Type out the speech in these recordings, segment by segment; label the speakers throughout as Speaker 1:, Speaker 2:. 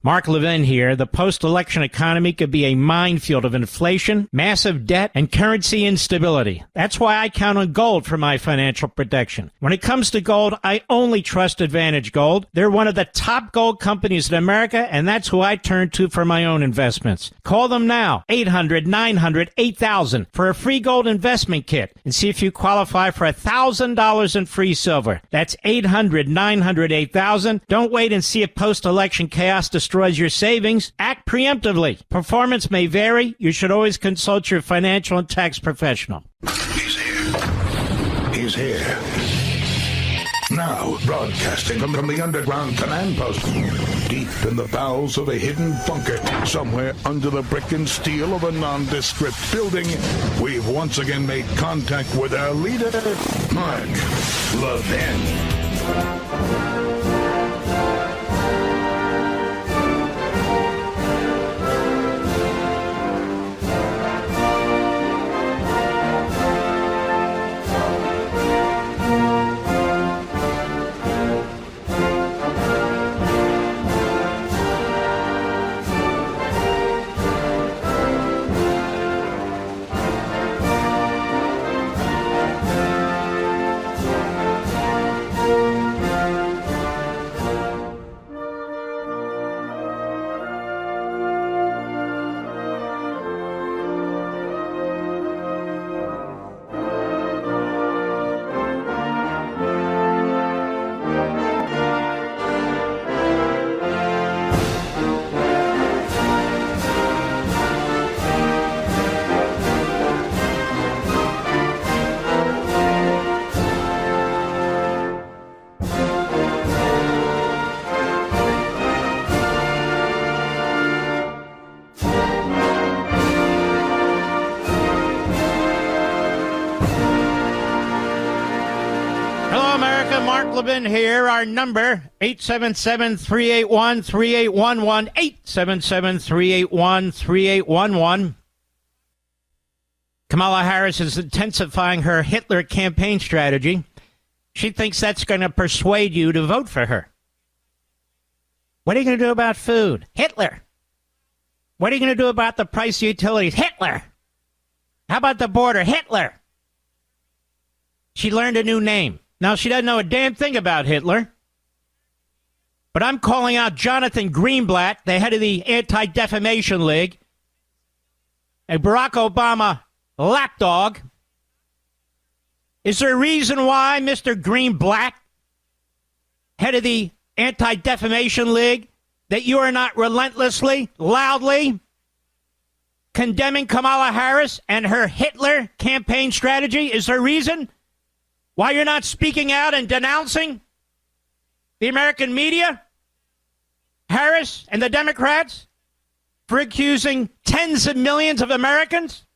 Speaker 1: Mark Levin here. The post-election economy could be a minefield of inflation, massive debt, and currency instability. That's why I count on gold for my financial protection. When it comes to gold, I only trust Advantage Gold. They're one of the top gold companies in America, and that's who I turn to for my own investments. Call them now, 800-900-8000, for a free gold investment kit, and see if you qualify for $1,000 in free silver. That's 800-900-8000. Don't wait and see if post-election chaos destroys your savings. Act preemptively. Performance may vary. You should always consult your financial and tax professional.
Speaker 2: He's here. He's here. Now, broadcasting from the underground command post, deep in the bowels of a hidden bunker, somewhere under the brick and steel of a nondescript building, we've once again made contact with our leader, Mark Levin.
Speaker 1: Levin here. Our number, 877-381-3811, 877-381-3811. Kamala Harris is intensifying her Hitler campaign strategy. She thinks that's going to persuade you to vote for her. What are you going to do about food? Hitler. What are you going to do about the price of utilities? Hitler. How about the border? Hitler. She learned a new name. Now, she doesn't know a damn thing about Hitler. But I'm calling out Jonathan Greenblatt, the head of the Anti-Defamation League, a Barack Obama lapdog. Is there a reason why Mr. Greenblatt, head of the Anti-Defamation League, that you are not relentlessly, loudly condemning Kamala Harris and her Hitler campaign strategy? Is there a reason why you're not speaking out and denouncing the American media, Harris and the Democrats, for accusing tens of millions of Americans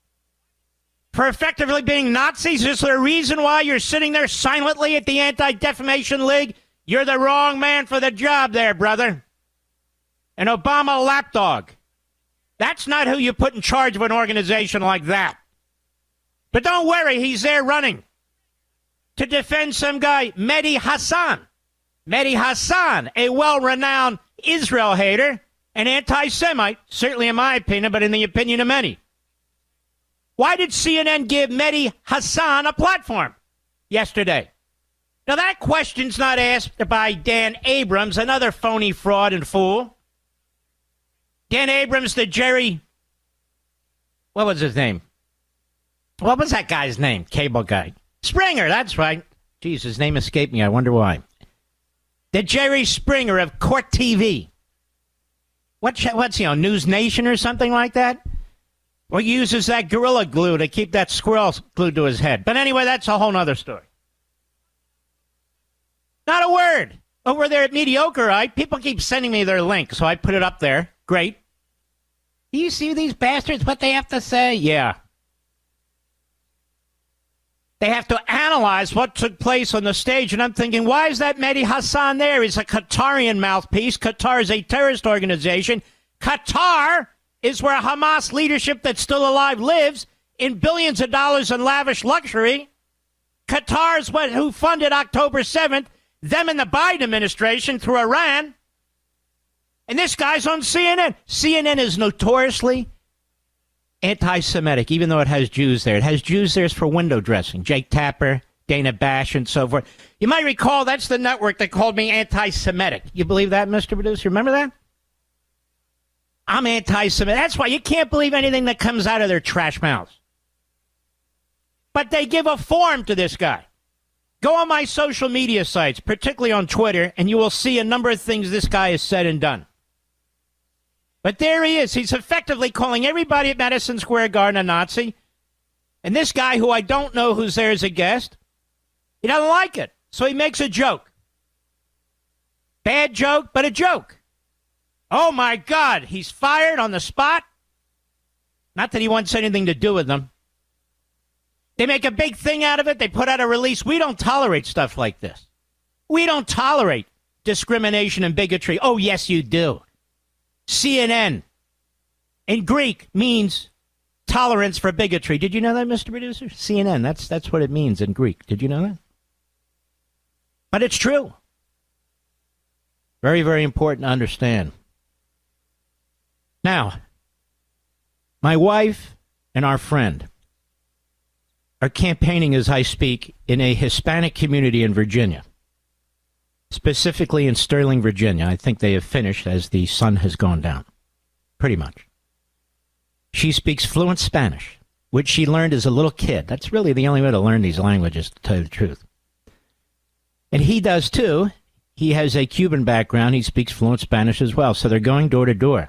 Speaker 1: for effectively being Nazis? Is there a reason why you're sitting there silently at the Anti-Defamation League? You're the wrong man for the job there, brother. An Obama lapdog. That's not who you put in charge of an organization like that. But don't worry, he's there running to defend some guy, Mehdi Hasan. Mehdi Hasan, a well-renowned Israel hater, an anti-Semite, certainly in my opinion, but in the opinion of many. Why did CNN give Mehdi Hasan a platform yesterday? Now, that question's not asked by Dan Abrams, another phony fraud and fool. Dan Abrams, the Jerry... What was his name? What was that guy's name? Cable guy. Springer, that's right. Jeez, his name escaped me. I wonder why. The Jerry Springer of Court TV. What's he on, News Nation or something like that? Or uses that Gorilla Glue to keep that squirrel glued to his head. But anyway, that's a whole other story. Not a word. Over there at Mediocreite, people keep sending me their link, so I put it up there. Great. Do you see these bastards, what they have to say? Yeah. They have to analyze what took place on the stage, and I'm thinking, why is that Mehdi Hasan there? He's a Qatarian mouthpiece. Qatar is a terrorist organization. Qatar is where Hamas leadership that's still alive lives in billions of dollars in lavish luxury. Qatar is who funded October 7th, them and the Biden administration through Iran. And this guy's on CNN. CNN is notoriously anti-Semitic, even though it has Jews there. It has Jews there for window dressing. Jake Tapper, Dana Bash, and so forth. You might recall that's the network that called me anti-Semitic. You believe that, Mr. Producer? Remember that? I'm anti-Semitic. That's why you can't believe anything that comes out of their trash mouths. But they give a form to this guy. Go on my social media sites, particularly on Twitter, and you will see a number of things this guy has said and done. But there he is. He's effectively calling everybody at Madison Square Garden a Nazi. And this guy, who I don't know who's there as a guest, he doesn't like it. So he makes a joke. Bad joke, but a joke. Oh, my God, he's fired on the spot. Not that he wants anything to do with them. They make a big thing out of it. They put out a release. We don't tolerate stuff like this. We don't tolerate discrimination and bigotry. Oh, yes, you do. CNN in Greek means tolerance for bigotry. Did you know that, Mr. Producer? CNN, that's what it means in Greek. Did you know that? But it's true. Very, very important to understand. Now, my wife and our friend are campaigning as I speak in a Hispanic community in Virginia, specifically in Sterling, Virginia. I think they have finished as the sun has gone down, pretty much. She speaks fluent Spanish, which she learned as a little kid. That's really the only way to learn these languages, to tell you the truth. And he does, too. He has a Cuban background. He speaks fluent Spanish as well. So they're going door to door.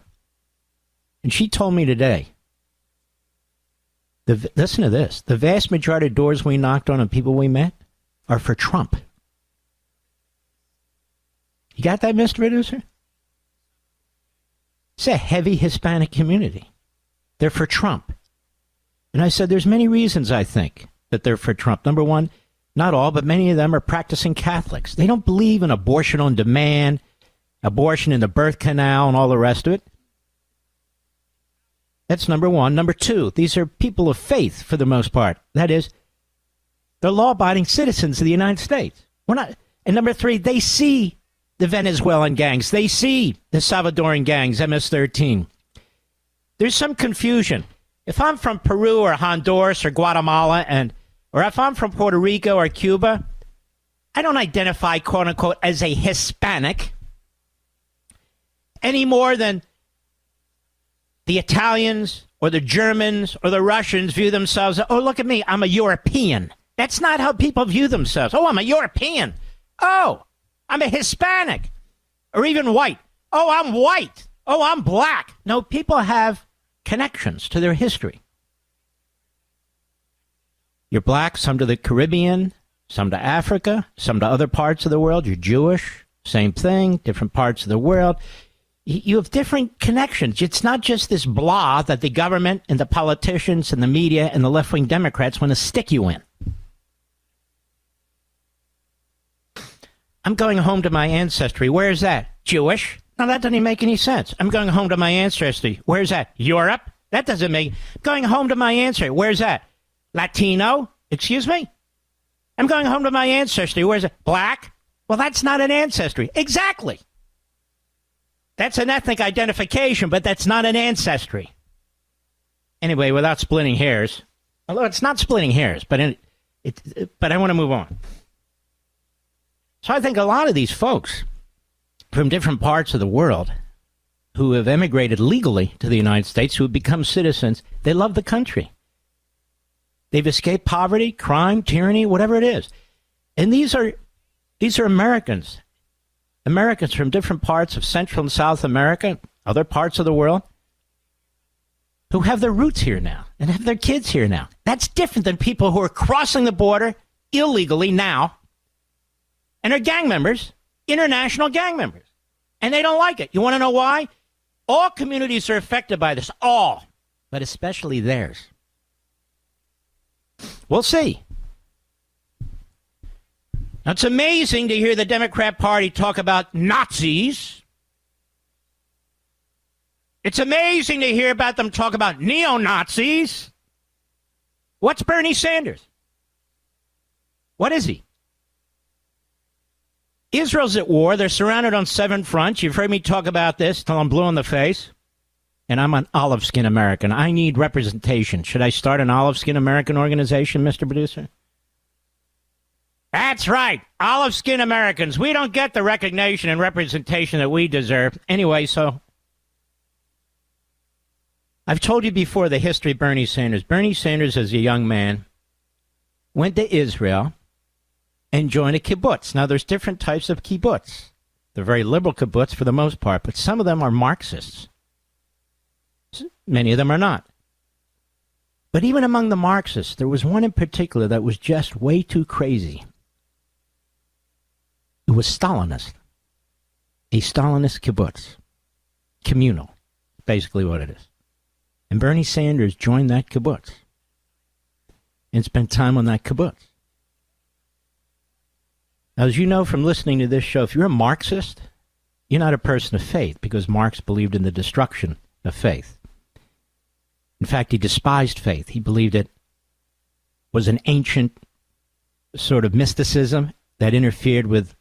Speaker 1: And she told me today, listen to this, the vast majority of doors we knocked on and people we met are for Trump. You got that, Mr. Producer? It's a heavy Hispanic community. They're for Trump. And I said, there's many reasons, I think, that they're for Trump. Number one, not all, but many of them are practicing Catholics. They don't believe in abortion on demand, abortion in the birth canal, and all the rest of it. That's number one. Number two, these are people of faith for the most part. That is, they're law-abiding citizens of the United States. We're not. And number three, they see the Venezuelan gangs. They see the Salvadoran gangs, MS-13. There's some confusion. If I'm from Peru or Honduras or Guatemala, or if I'm from Puerto Rico or Cuba, I don't identify, quote-unquote, as a Hispanic any more than the Italians or the Germans or the Russians view themselves as, oh, look at me, I'm a European. That's not how people view themselves. Oh, I'm a European. Oh, I'm a Hispanic. Or even white. Oh, I'm white. Oh, I'm black. No, people have connections to their history. You're black, some to the Caribbean, some to Africa, some to other parts of the world. You're Jewish, same thing, different parts of the world. You have different connections. It's not just this blah that the government and the politicians and the media and the left-wing Democrats want to stick you in. I'm going home to my ancestry. Where is that? Jewish? No, that doesn't make any sense. I'm going home to my ancestry. Where's that? Europe? That doesn't make... Going home to my ancestry. Where's that? Latino? Excuse me? I'm going home to my ancestry. Where's it? Black? Well, that's not an ancestry. Exactly. That's an ethnic identification, but that's not an ancestry. Anyway, without splitting hairs, although it's not splitting hairs, but I want to move on. So I think a lot of these folks from different parts of the world who have emigrated legally to the United States, who have become citizens, they love the country. They've escaped poverty, crime, tyranny, whatever it is. And these are Americans. Americans from different parts of Central and South America, other parts of the world, who have their roots here now and have their kids here now. That's different than people who are crossing the border illegally now and are gang members, international gang members. And they don't like it. You want to know why? All communities are affected by this. All. But especially theirs. We'll see. Now, it's amazing to hear the Democrat Party talk about Nazis. It's amazing to hear about them talk about neo-Nazis. What's Bernie Sanders? What is he? Israel's at war. They're surrounded on 7 fronts. You've heard me talk about this till I'm blue in the face. And I'm an olive skin American. I need representation. Should I start an olive skin American organization, Mr. Producer? That's right. Olive skin Americans. We don't get the recognition and representation that we deserve. Anyway, so I've told you before the history of Bernie Sanders. Bernie Sanders, as a young man, went to Israel and joined a kibbutz. Now, there's different types of kibbutz. They're very liberal kibbutz for the most part, but some of them are Marxists. Many of them are not. But even among the Marxists, there was one in particular that was just way too crazy. It was Stalinist. A Stalinist kibbutz. Communal, basically what it is. And Bernie Sanders joined that kibbutz and spent time on that kibbutz. Now, as you know from listening to this show, if you're a Marxist, you're not a person of faith, because Marx believed in the destruction of faith. In fact, he despised faith. He believed it was an ancient sort of mysticism that interfered with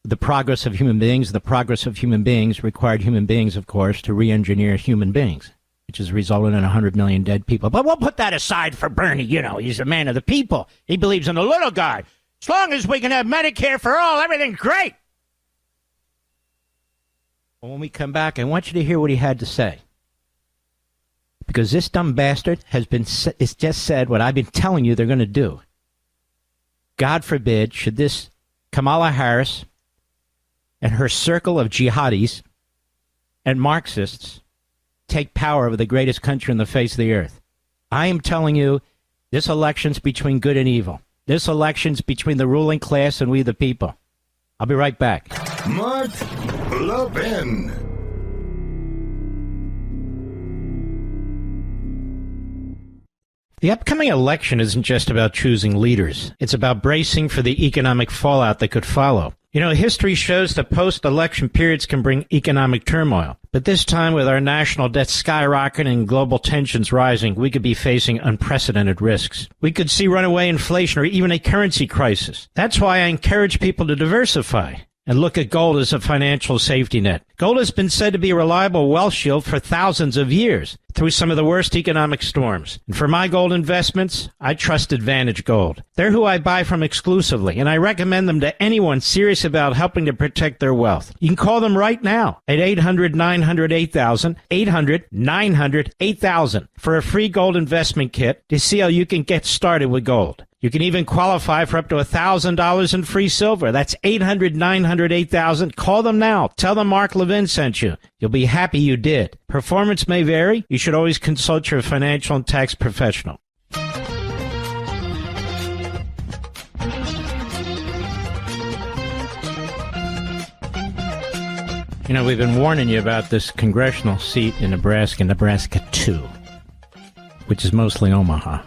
Speaker 1: the progress of human beings. The progress of human beings required human beings, of course, to re-engineer human beings, which has resulted in 100 million dead people. But we'll put that aside for Bernie. You know, he's a man of the people. He believes in the little guy. As long as we can have Medicare for all, everything's great. Well, when we come back, I want you to hear what he had to say. Because this dumb bastard it's just said what I've been telling you they're going to do. God forbid, should this Kamala Harris and her circle of jihadis and Marxists take power over the greatest country on the face of the earth. I am telling you, this election's between good and evil. This election's between the ruling class and we the people. I'll be right back.
Speaker 2: Mark Levin.
Speaker 1: The upcoming election isn't just about choosing leaders. It's about bracing for the economic fallout that could follow. You know, history shows that post-election periods can bring economic turmoil. But this time, with our national debt skyrocketing and global tensions rising, we could be facing unprecedented risks. We could see runaway inflation or even a currency crisis. That's why I encourage people to diversify and look at gold as a financial safety net. Gold has been said to be a reliable wealth shield for thousands of years through some of the worst economic storms. And for my gold investments, I trust Advantage Gold. They're who I buy from exclusively, and I recommend them to anyone serious about helping to protect their wealth. You can call them right now at 800-900-8000, 800-900-8000 for a free gold investment kit to see how you can get started with gold. You can even qualify for up to $1,000 in free silver. That's 800-900-8000. Call them now. Tell them Mark Levin sent you. You'll be happy you did. Performance may vary. You should always consult your financial and tax professional. You know, we've been warning you about this congressional seat in Nebraska, Nebraska 2, which is mostly Omaha.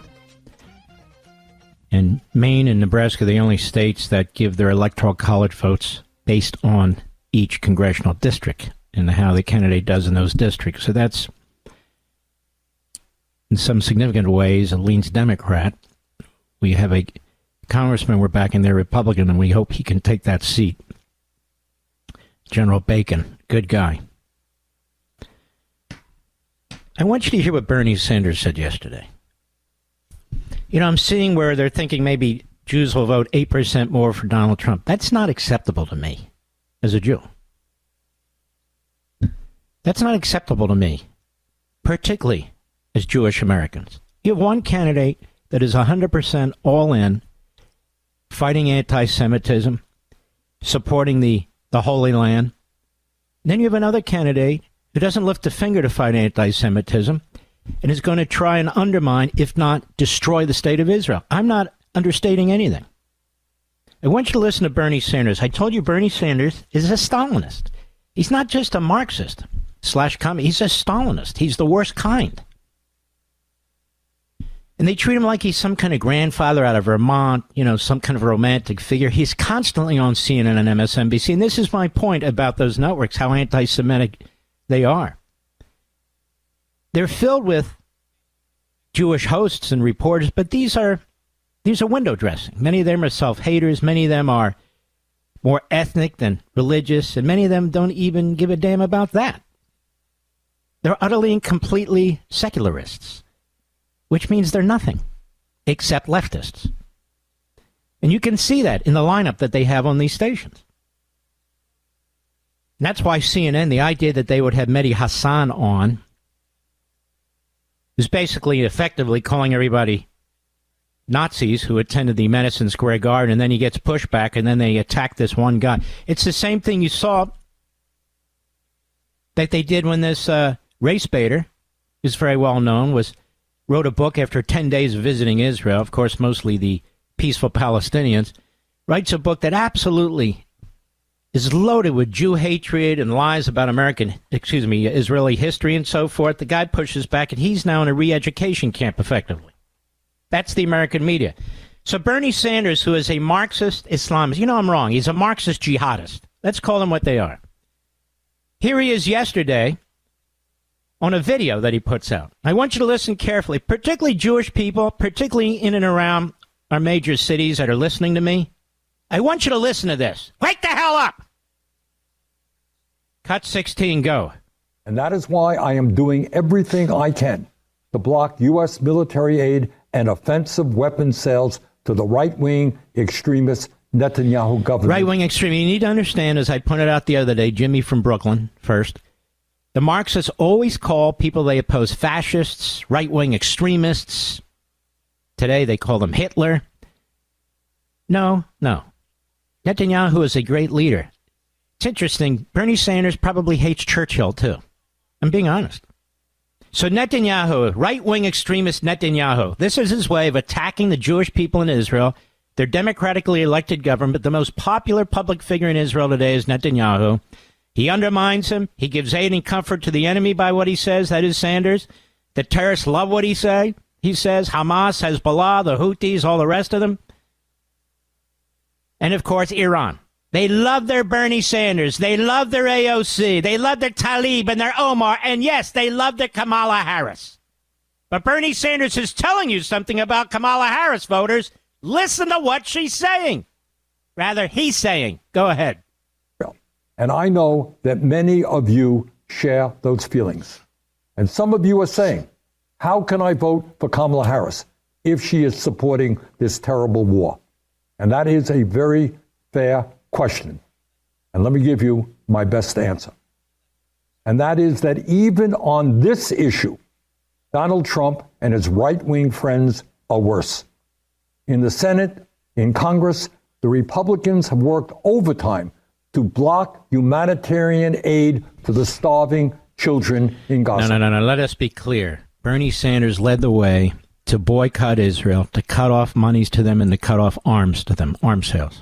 Speaker 1: And Maine and Nebraska are the only states that give their electoral college votes based on each congressional district and how the candidate does in those districts. So that's, in some significant ways, it leans Democrat. We have a congressman we're backing there, Republican, and we hope he can take that seat. General Bacon, good guy. I want you to hear what Bernie Sanders said yesterday. You know, I'm seeing where they're thinking maybe Jews will vote 8% more for Donald Trump. That's not acceptable to me as a Jew. That's not acceptable to me, particularly as Jewish Americans. You have one candidate that is 100% all in, fighting anti-Semitism, supporting the Holy Land. Then you have another candidate who doesn't lift a finger to fight anti-Semitism, and is going to try and undermine, if not destroy, the state of Israel. I'm not understating anything. I want you to listen to Bernie Sanders. I told you Bernie Sanders is a Stalinist. He's not just a Marxist / communist. He's a Stalinist. He's the worst kind. And they treat him like he's some kind of grandfather out of Vermont, you know, some kind of romantic figure. He's constantly on CNN and MSNBC. And this is my point about those networks, how anti-Semitic they are. They're filled with Jewish hosts and reporters, but these are window dressing. Many of them are self-haters. Many of them are more ethnic than religious, and many of them don't even give a damn about that. They're utterly and completely secularists, which means they're nothing except leftists. And you can see that in the lineup that they have on these stations. And that's why CNN, the idea that they would have Mehdi Hasan on, is basically effectively calling everybody Nazis who attended the Madison Square Garden, and then he gets pushback, and then they attack this one guy. It's the same thing you saw that they did when this race baiter, who's very well known, wrote a book after 10 days of visiting Israel, of course, mostly the peaceful Palestinians, writes a book that absolutely is loaded with Jew hatred and lies about Israeli history and so forth. The guy pushes back, and he's now in a re-education camp, effectively. That's the American media. So Bernie Sanders, who is a Marxist Islamist, you know I'm wrong, he's a Marxist jihadist. Let's call them what they are. Here he is yesterday on a video that he puts out. I want you to listen carefully, particularly Jewish people, particularly in and around our major cities that are listening to me. I want you to listen to this. Wake the hell up! Cut 16, go.
Speaker 3: And that is why I am doing everything I can to block U.S. military aid and offensive weapons sales to the right-wing extremist Netanyahu government.
Speaker 1: Right-wing extremist. You need to understand, as I pointed out the other day, Jimmy from Brooklyn first, the Marxists always call people they oppose fascists, right-wing extremists. Today they call them Hitler. No. Netanyahu is a great leader. It's interesting. Bernie Sanders probably hates Churchill, too. I'm being honest. So Netanyahu, right-wing extremist Netanyahu, this is his way of attacking the Jewish people in Israel, their democratically elected government. The most popular public figure in Israel today is Netanyahu. He undermines him. He gives aid and comfort to the enemy by what he says. That is Sanders. The terrorists love what he says. He says Hamas, Hezbollah, the Houthis, all the rest of them. And, of course, Iran. They love their Bernie Sanders. They love their AOC. They love their Tlaib and their Omar. And, yes, they love their Kamala Harris. But Bernie Sanders is telling you something about Kamala Harris, voters. Listen to what she's saying. Rather, he's saying. Go ahead.
Speaker 3: And I know that many of you share those feelings. And some of you are saying, how can I vote for Kamala Harris if she is supporting this terrible war? And that is a very fair question. And let me give you my best answer. And that is that even on this issue, Donald Trump and his right-wing friends are worse. In the Senate, in Congress, the Republicans have worked overtime to block humanitarian aid to the starving children in Gaza.
Speaker 1: No. Let us be clear. Bernie Sanders led the way to boycott Israel, to cut off monies to them, and to cut off arms to them, arms sales.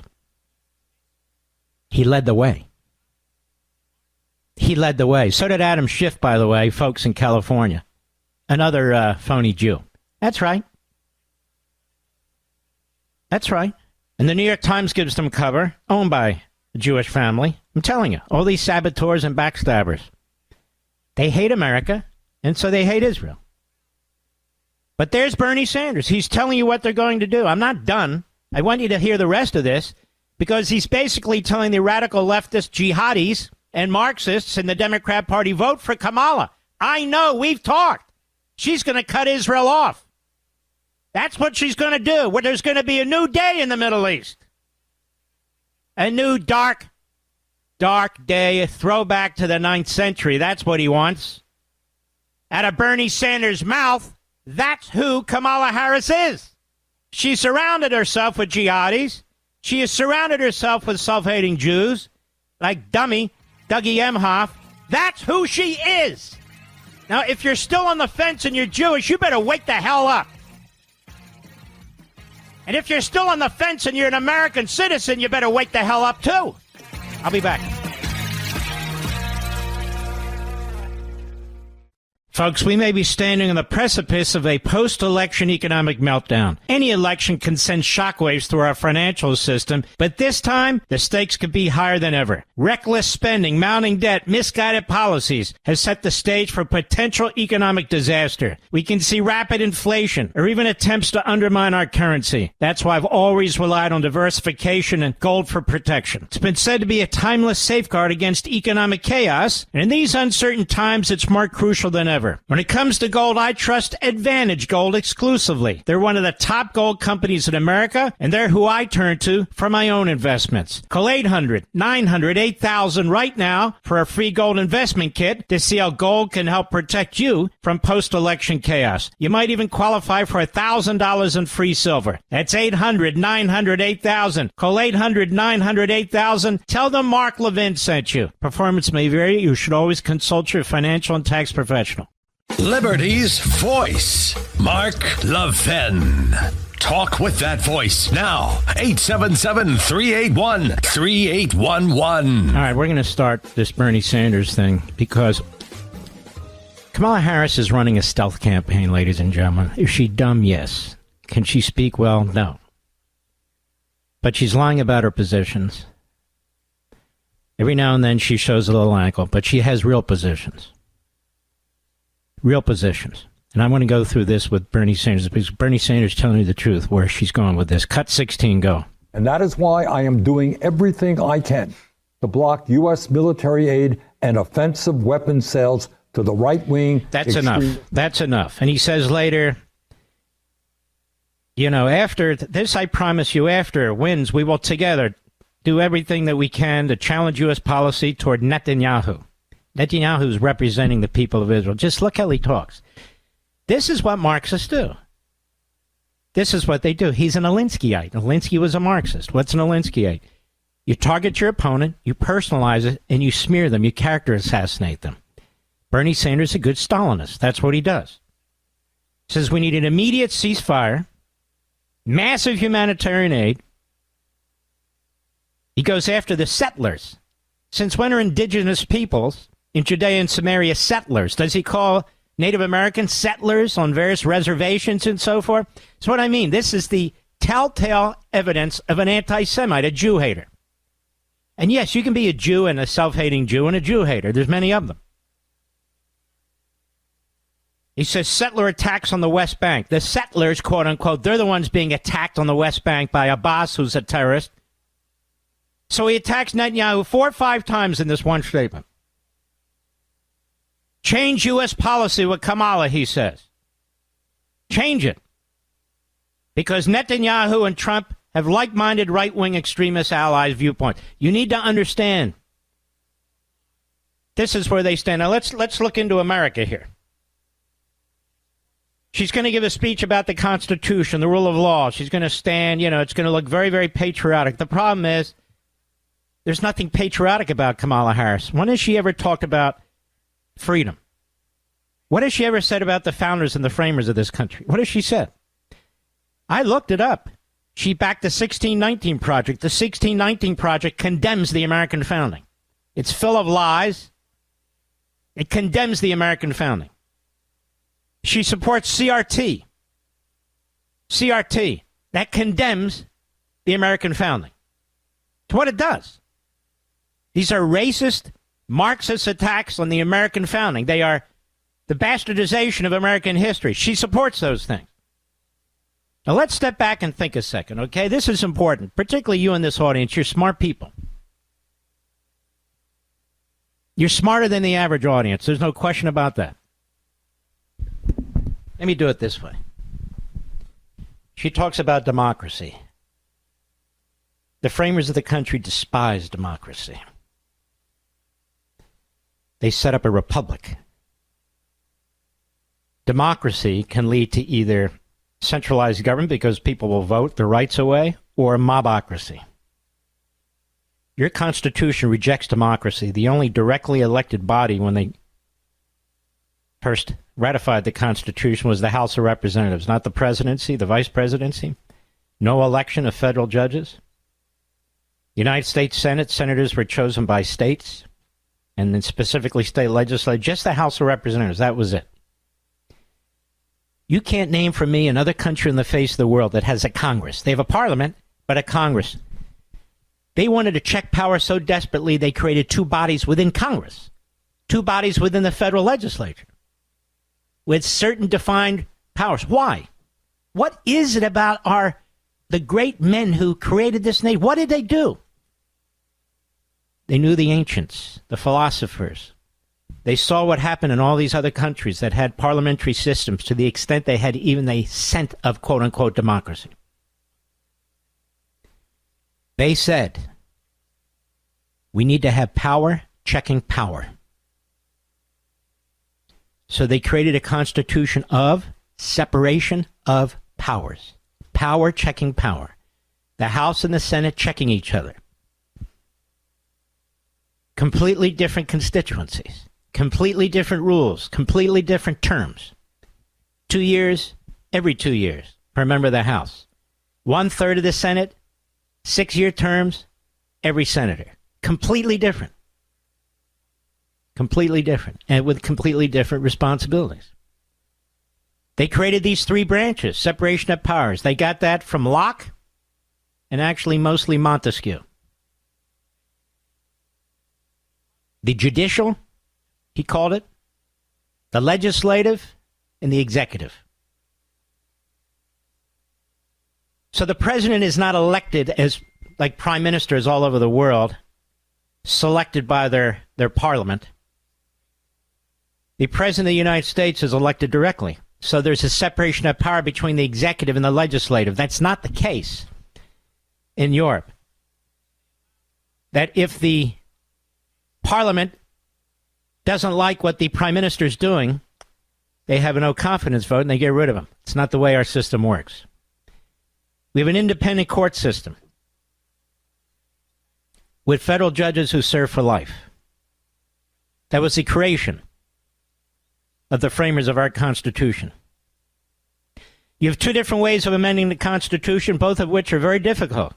Speaker 1: He led the way. He led the way. So did Adam Schiff, by the way, folks in California. Another phony Jew. That's right. That's right. And the New York Times gives them cover, owned by a Jewish family. I'm telling you, all these saboteurs and backstabbers. They hate America, and so they hate Israel. But there's Bernie Sanders. He's telling you what they're going to do. I'm not done. I want you to hear the rest of this, because he's basically telling the radical leftist jihadis and Marxists in the Democrat Party, vote for Kamala. I know, we've talked. She's going to cut Israel off. That's what she's going to do, where there's going to be a new day in the Middle East. A new dark day, a throwback to the 9th century. That's what he wants. Out of Bernie Sanders' mouth, that's who Kamala Harris is. She surrounded herself with jihadis. She has surrounded herself with self-hating Jews, like dummy Dougie Emhoff. That's who she is. Now, if you're still on the fence and you're Jewish, you better wake the hell up. And if you're still on the fence and you're an American citizen, you better wake the hell up, too. I'll be back. Folks, we may be standing on the precipice of a post-election economic meltdown. Any election can send shockwaves through our financial system, but this time, the stakes could be higher than ever. Reckless spending, mounting debt, misguided policies has set the stage for potential economic disaster. We can see rapid inflation or even attempts to undermine our currency. That's why I've always relied on diversification and gold for protection. It's been said to be a timeless safeguard against economic chaos, and in these uncertain times, it's more crucial than ever. When it comes to gold, I trust Advantage Gold exclusively. They're one of the top gold companies in America, and they're who I turn to for my own investments. Call 800-900-8000 right now for a free gold investment kit to see how gold can help protect you from post-election chaos. You might even qualify for $1,000 in free silver. That's 800-900-8000. Call 800-900-8000. Tell them Mark Levin sent you. Performance may vary. You should always consult your financial and tax professional.
Speaker 4: Liberty's voice, Mark Levin. Talk with that voice now. 877-381-3811.
Speaker 1: All right, we're going to start this Bernie Sanders thing because Kamala Harris is running a stealth campaign, ladies and gentlemen. Is she dumb? Yes. Can she speak well? No. But she's lying about her positions. Every now and then she shows a little ankle, but she has real positions. Real positions. And I want to go through this with Bernie Sanders because Bernie Sanders is telling you the truth where she's going with this. Cut 16, go.
Speaker 3: And that is why I am doing everything I can to block U.S. military aid and offensive weapons sales to the right wing.
Speaker 1: That's enough. That's enough. And he says later, you know, after this, I promise you, after it wins, we will together do everything that we can to challenge U.S. policy toward Netanyahu. Netanyahu is representing the people of Israel. Just look how he talks. This is what Marxists do. This is what they do. He's an Alinskyite. Alinsky was a Marxist. What's an Alinskyite? You target your opponent, you personalize it, and you smear them. You character assassinate them. Bernie Sanders is a good Stalinist. That's what he does. He says we need an immediate ceasefire, massive humanitarian aid. He goes after the settlers. Since when are indigenous peoples in Judea and Samaria settlers? Does he call Native Americans settlers on various reservations and so forth? That's what I mean. This is the telltale evidence of an anti-Semite, a Jew hater. And yes, you can be a Jew and a self-hating Jew and a Jew hater. There's many of them. He says settler attacks on the West Bank. The settlers, quote unquote, they're the ones being attacked on the West Bank by Abbas, who's a terrorist. So he attacks Netanyahu 4 or 5 times in this one statement. Change U.S. policy with Kamala, he says. Change it. Because Netanyahu and Trump have like-minded right-wing extremist allies' viewpoint. You need to understand. This is where they stand. Now let's look into America here. She's going to give a speech about the Constitution, the rule of law. She's going to stand, it's going to look very, very patriotic. The problem is, there's nothing patriotic about Kamala Harris. When has she ever talked about freedom? What has she ever said about the founders and the framers of this country? What has she said? I looked it up. She backed the 1619 Project. The 1619 Project condemns the American founding. It's full of lies. It condemns the American founding. She supports CRT. CRT. That condemns the American founding. It's what it does. These are racist, Marxist attacks on the American founding. They are the bastardization of American history. She supports those things. Now let's step back and think a second, okay? This is important, particularly you in this audience. You're smart people. You're smarter than the average audience. There's no question about that. Let me do it this way. She talks about democracy. The framers of the country despise democracy. They set up a republic. Democracy can lead to either centralized government because people will vote their rights away, or mobocracy. Your Constitution rejects democracy. The only directly elected body when they first ratified the Constitution was the House of Representatives, not the presidency, the vice presidency. No election of federal judges. United States Senate senators were chosen by states, and then specifically state legislators. Just the House of Representatives. That was it. You can't name for me another country in the face of the world that has a Congress. They have a parliament, but a Congress. They wanted to check power so desperately they created two bodies within Congress, two bodies within the federal legislature with certain defined powers. Why? What is it about the great men who created this nation? What did they do? They knew the ancients, the philosophers. They saw what happened in all these other countries that had parliamentary systems to the extent they had even a scent of quote-unquote democracy. They said, we need to have power checking power. So they created a constitution of separation of powers. Power checking power. The House and the Senate checking each other. Completely different constituencies. Completely different rules. Completely different terms. 2 years, every 2 years, per member of the House. 1/3 of the Senate, 6-year terms, every senator. Completely different. Completely different. And with completely different responsibilities. They created these three branches, separation of powers. They got that from Locke and actually mostly Montesquieu. The judicial, he called it, the legislative, and the executive. So the president is not elected as like prime ministers all over the world, selected by their parliament. The president of the United States is elected directly. So there's a separation of power between the executive and the legislative. That's not the case in Europe. That if the parliament doesn't like what the prime minister is doing, they have a no confidence vote and they get rid of him. It's not the way our system works. We have an independent court system with federal judges who serve for life. That was the creation of the framers of our Constitution. You have two different ways of amending the Constitution, both of which are very difficult.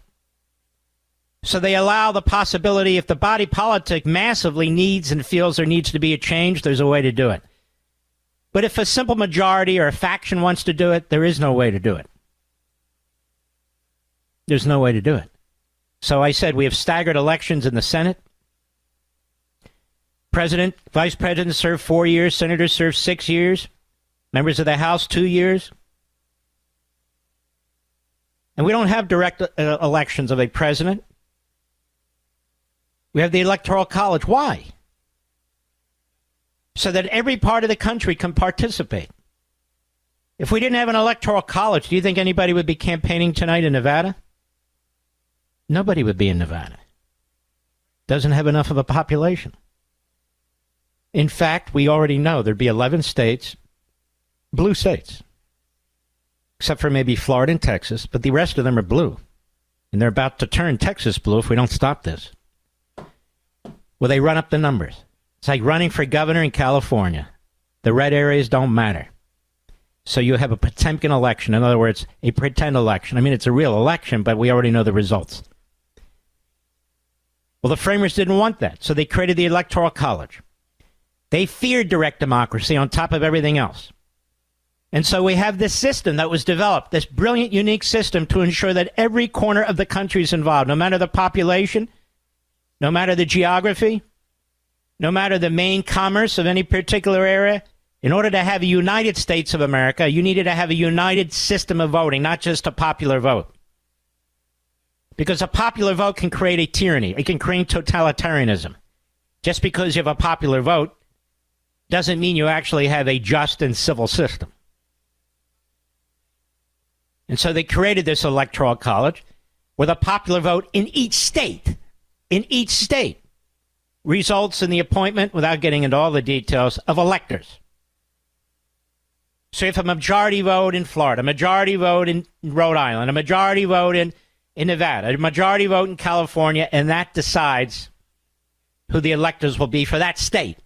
Speaker 1: So they allow the possibility, if the body politic massively needs and feels there needs to be a change, there's a way to do it. But if a simple majority or a faction wants to do it, there is no way to do it. There's no way to do it. So I said we have staggered elections in the Senate. President, vice president serve 4 years, senators serve 6 years, members of the House 2 years. And we don't have direct elections of a president. We have the Electoral College. Why? So that every part of the country can participate. If we didn't have an Electoral College, do you think anybody would be campaigning tonight in Nevada? Nobody would be in Nevada. Doesn't have enough of a population. In fact, we already know there'd be 11 states, blue states, except for maybe Florida and Texas, but the rest of them are blue. And they're about to turn Texas blue if we don't stop this. Well, they run up the numbers. It's like running for governor in California. The red areas don't matter. So you have a Potemkin election. In other words, a pretend election. I mean, it's a real election, but we already know the results. Well, the framers didn't want that, so they created the Electoral College. They feared direct democracy on top of everything else. And so we have this system that was developed, this brilliant, unique system to ensure that every corner of the country is involved, no matter the population, no matter the geography, no matter the main commerce of any particular area. In order to have a United States of America, you needed to have a united system of voting, not just a popular vote. Because a popular vote can create a tyranny. It can create totalitarianism. Just because you have a popular vote doesn't mean you actually have a just and civil system. And so they created this Electoral College where the popular vote in each state, results in the appointment, without getting into all the details, of electors. So if a majority vote in Florida, a majority vote in Rhode Island, a majority vote in Nevada, a majority vote in California, and that decides who the electors will be for that state.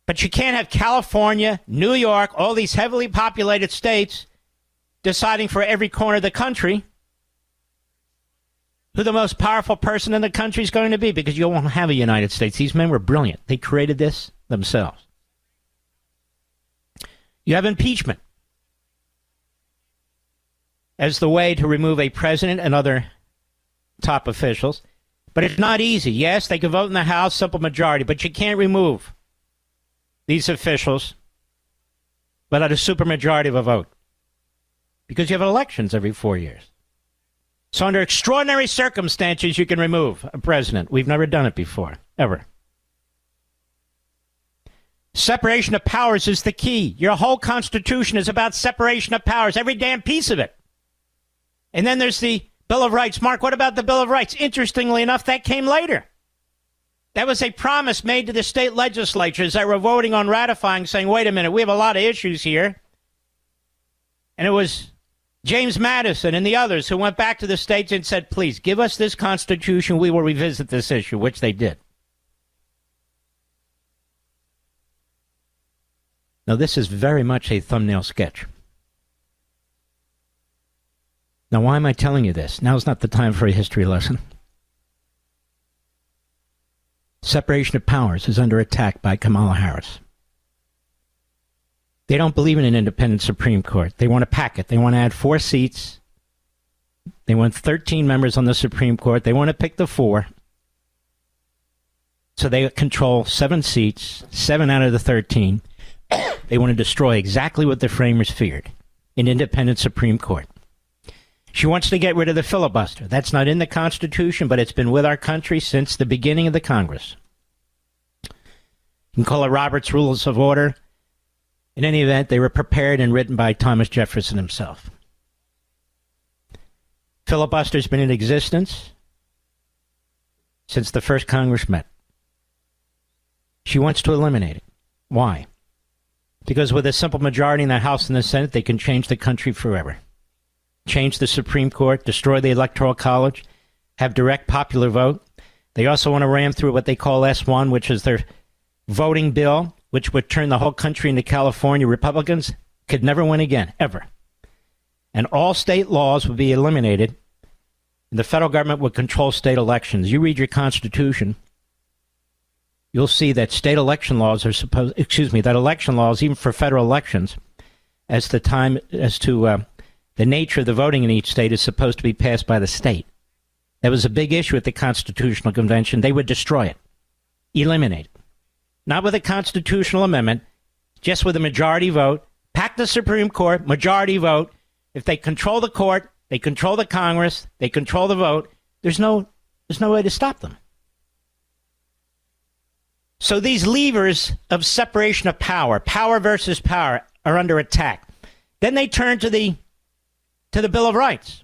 Speaker 1: But you can't have California, New York, all these heavily populated states deciding for every corner of the country who the most powerful person in the country is going to be, because you won't have a United States. These men were brilliant. They created this themselves. You have impeachment as the way to remove a president and other top officials. But it's not easy. Yes, they can vote in the House, simple majority, but you can't remove these officials without a supermajority of a vote, because you have elections every 4 years. So under extraordinary circumstances, you can remove a president. We've never done it before, ever. Separation of powers is the key. Your whole Constitution is about separation of powers, every damn piece of it. And then there's the Bill of Rights. Mark, what about the Bill of Rights? Interestingly enough, that came later. That was a promise made to the state legislatures that were voting on ratifying, saying, wait a minute, we have a lot of issues here. And it was James Madison and the others who went back to the states and said, please, give us this Constitution. We will revisit this issue, which they did. Now, this is very much a thumbnail sketch. Now, why am I telling you this? Now's not the time for a history lesson. Separation of powers is under attack by Kamala Harris. They don't believe in an independent Supreme Court. They want to pack it. They want to add 4 seats. They want 13 members on the Supreme Court. They want to pick the 4. So they control 7 seats, 7 out of the 13. They want to destroy exactly what the framers feared, an independent Supreme Court. She wants to get rid of the filibuster. That's not in the Constitution, but it's been with our country since the beginning of the Congress. You can call it Robert's Rules of Order. In any event, they were prepared and written by Thomas Jefferson himself. Filibuster's been in existence since the first Congress met. She wants to eliminate it. Why? Because with a simple majority in the House and the Senate, they can change the country forever. Change the Supreme Court, destroy the Electoral College, have direct popular vote. They also want to ram through what they call S1, which is their voting bill, which would turn the whole country into California. Republicans could never win again, ever. And all state laws would be eliminated, and the federal government would control state elections. You read your Constitution, you'll see that state election laws are that election laws, even for federal elections, as to the nature of the voting in each state is supposed to be passed by the state. That was a big issue at the Constitutional Convention. They would destroy it, eliminate it. Not with a constitutional amendment, just with a majority vote. Pack the Supreme Court, majority vote. If they control the court, they control the Congress, they control the vote, there's no way to stop them. So these levers of separation of power, power versus power, are under attack. Then they turn to the Bill of Rights,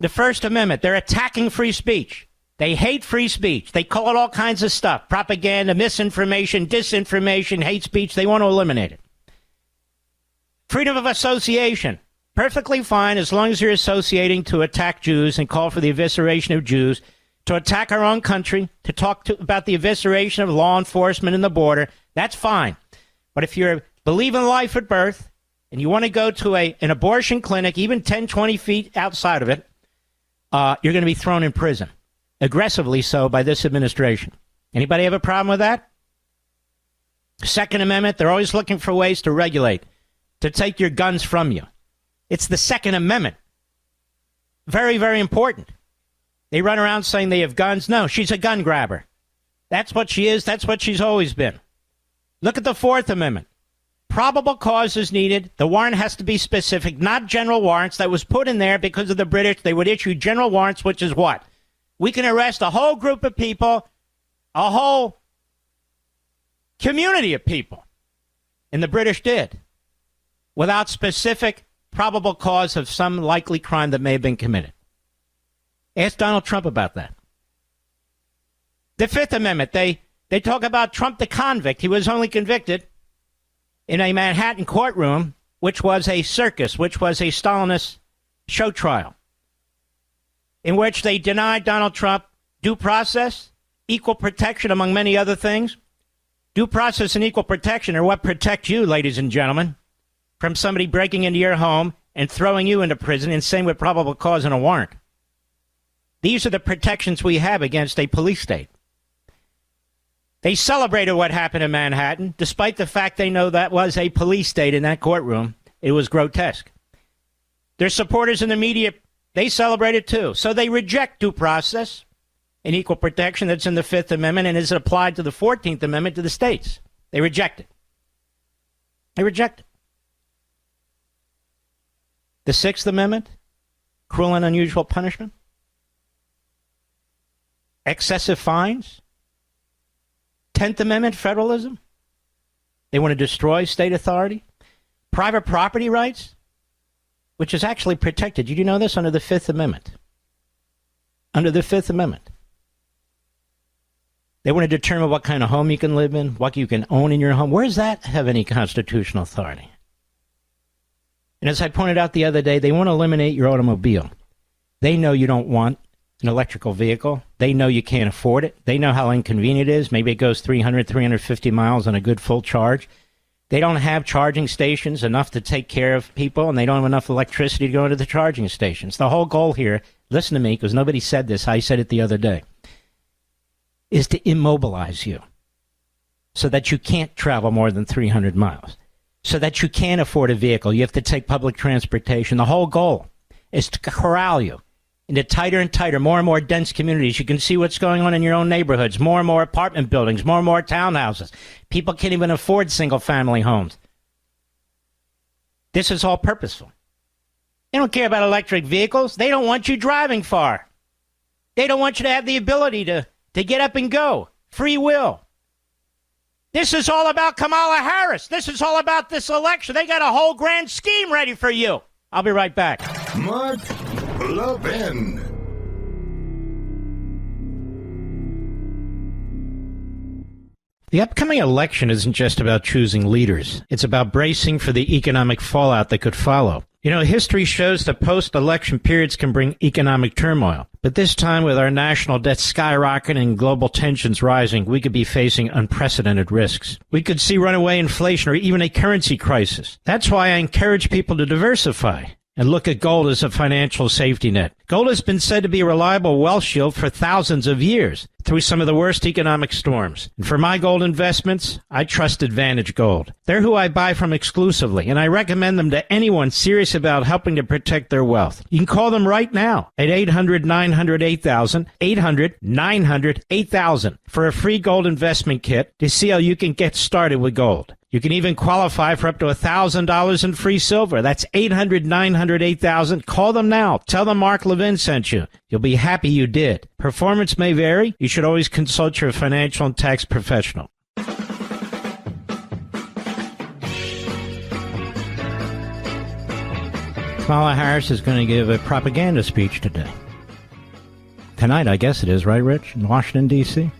Speaker 1: the First Amendment. They're attacking free speech. They hate free speech. They call it all kinds of stuff, propaganda, misinformation, disinformation, hate speech. They want to eliminate it. Freedom of association, perfectly fine as long as you're associating to attack Jews and call for the evisceration of Jews, to attack our own country, to talk about the evisceration of law enforcement and the border. That's fine. But if you believe in life at birth, and you want to go to an abortion clinic, even 10, 20 feet outside of it, you're going to be thrown in prison. Aggressively so by this administration. Anybody have a problem with that? Second Amendment, they're always looking for ways to regulate, to take your guns from you. It's the Second Amendment. Very, very important. They run around saying they have guns. No, she's a gun grabber. That's what she is. That's what she's always been. Look at the Fourth Amendment. Probable cause is needed. The warrant has to be specific, not general warrants. That was put in there because of the British. They would issue general warrants, which is what? We can arrest a whole group of people, a whole community of people. And the British did, without specific probable cause of some likely crime that may have been committed. Ask Donald Trump about that. The Fifth Amendment, they talk about Trump the convict. He was only convicted in a Manhattan courtroom, which was a circus, which was a Stalinist show trial, in which they denied Donald Trump due process, equal protection, among many other things. Due process and equal protection are what protect you, ladies and gentlemen, from somebody breaking into your home and throwing you into prison, and same with probable cause and a warrant. These are the protections we have against a police state. They celebrated what happened in Manhattan, despite the fact they know that was a police state in that courtroom. It was grotesque. Their supporters in the media, they celebrated too. So they reject due process and equal protection that's in the Fifth Amendment and is applied to the 14th Amendment to the states. They reject it. They reject it. The Sixth Amendment, cruel and unusual punishment, excessive fines, 10th Amendment federalism. They want to destroy state authority, private property rights, which is actually protected. Did you know this? Under the Fifth Amendment. Under the Fifth Amendment. They want to determine what kind of home you can live in, what you can own in your home. Where does that have any constitutional authority? And as I pointed out the other day, they want to eliminate your automobile. They know you don't want an electrical vehicle. They know you can't afford it. They know how inconvenient it is. Maybe it goes 300, 350 miles on a good full charge. They don't have charging stations enough to take care of people, and they don't have enough electricity to go into the charging stations. The whole goal here, listen to me, because nobody said this, I said it the other day, is to immobilize you so that you can't travel more than 300 miles, so that you can't afford a vehicle. You have to take public transportation. The whole goal is to corral you into tighter and tighter, more and more dense communities. You can see what's going on in your own neighborhoods, more and more apartment buildings, more and more townhouses. People can't even afford single-family homes. This is all purposeful. They don't care about electric vehicles. They don't want you driving far. They don't want you to have the ability to get up and go. Free will. This is all about Kamala Harris. This is all about this election. They got a whole grand scheme ready for you. I'll be right back.
Speaker 2: Mark Levin.
Speaker 1: The upcoming election isn't just about choosing leaders. It's about bracing for the economic fallout that could follow. You know, history shows that post-election periods can bring economic turmoil. But this time, with our national debt skyrocketing and global tensions rising, we could be facing unprecedented risks. We could see runaway inflation or even a currency crisis. That's why I encourage people to diversify and look at gold as a financial safety net. Gold has been said to be a reliable wealth shield for thousands of years through some of the worst economic storms. And for my gold investments, I trust Advantage Gold. They're who I buy from exclusively, and I recommend them to anyone serious about helping to protect their wealth. You can call them right now at 800-900-8000, 800-900-8000 for a free gold investment kit to see how you can get started with gold. You can even qualify for up to $1,000 in free silver. That's 800-900-8000. Call them now. Tell them Mark Levin sent you. You'll be happy you did. Performance may vary. You should always consult your financial and tax professional. Kamala Harris is going to give a propaganda speech today. Tonight, I guess it is, right, Rich? In Washington, D.C.?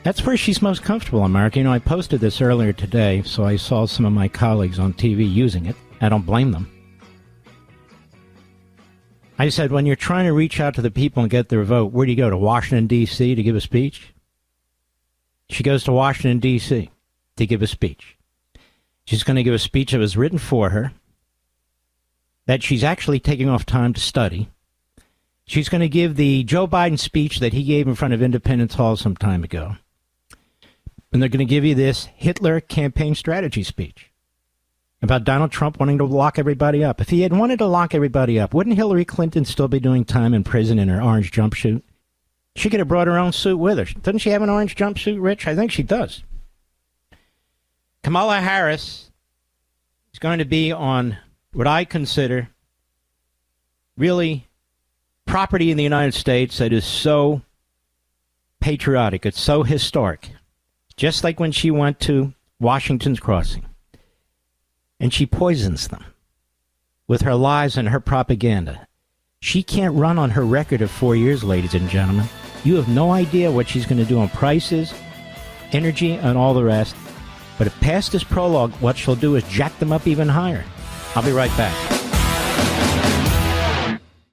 Speaker 1: That's where she's most comfortable in America. You know, I posted this earlier today, so I saw some of my colleagues on TV using it. I don't blame them. I said, when you're trying to reach out to the people and get their vote, where do you go, to Washington, D.C. to give a speech? She goes to Washington, D.C. to give a speech. She's going to give a speech that was written for her, that she's actually taking off time to study. She's going to give the Joe Biden speech that he gave in front of Independence Hall some time ago. And they're going to give you this Hitler campaign strategy speech about Donald Trump wanting to lock everybody up. If he had wanted to lock everybody up, wouldn't Hillary Clinton still be doing time in prison in her orange jumpsuit? She could have brought her own suit with her. Doesn't she have an orange jumpsuit, Rich? I think she does. Kamala Harris is going to be on what I consider really property in the United States that is so patriotic. It's so historic. Just like when she went to Washington's Crossing. And she poisons them with her lies and her propaganda. She can't run on her record of 4 years, ladies and gentlemen. You have no idea what she's going to do on prices, energy, and all the rest. But if past this prologue, what she'll do is jack them up even higher. I'll be right back.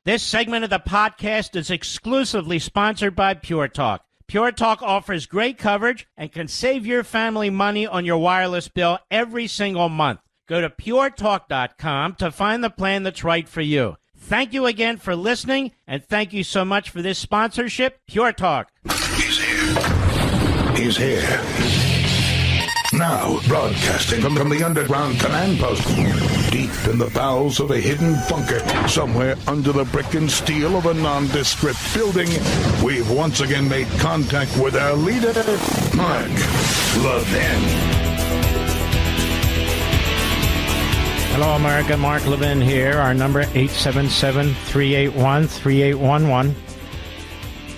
Speaker 1: This segment of the podcast is exclusively sponsored by Pure Talk. Pure Talk offers great coverage and can save your family money on your wireless bill every single month. Go to puretalk.com to find the plan that's right for you. Thank you again for listening, and thank you so much for this sponsorship, Pure Talk.
Speaker 2: He's here. He's here. Now, broadcasting from the underground command post, deep in the bowels of a hidden bunker, somewhere under the brick and steel of a nondescript building, we've once again made contact with our leader, Mark Levin.
Speaker 1: Hello, America. Mark Levin here. Our number, 877-381-3811.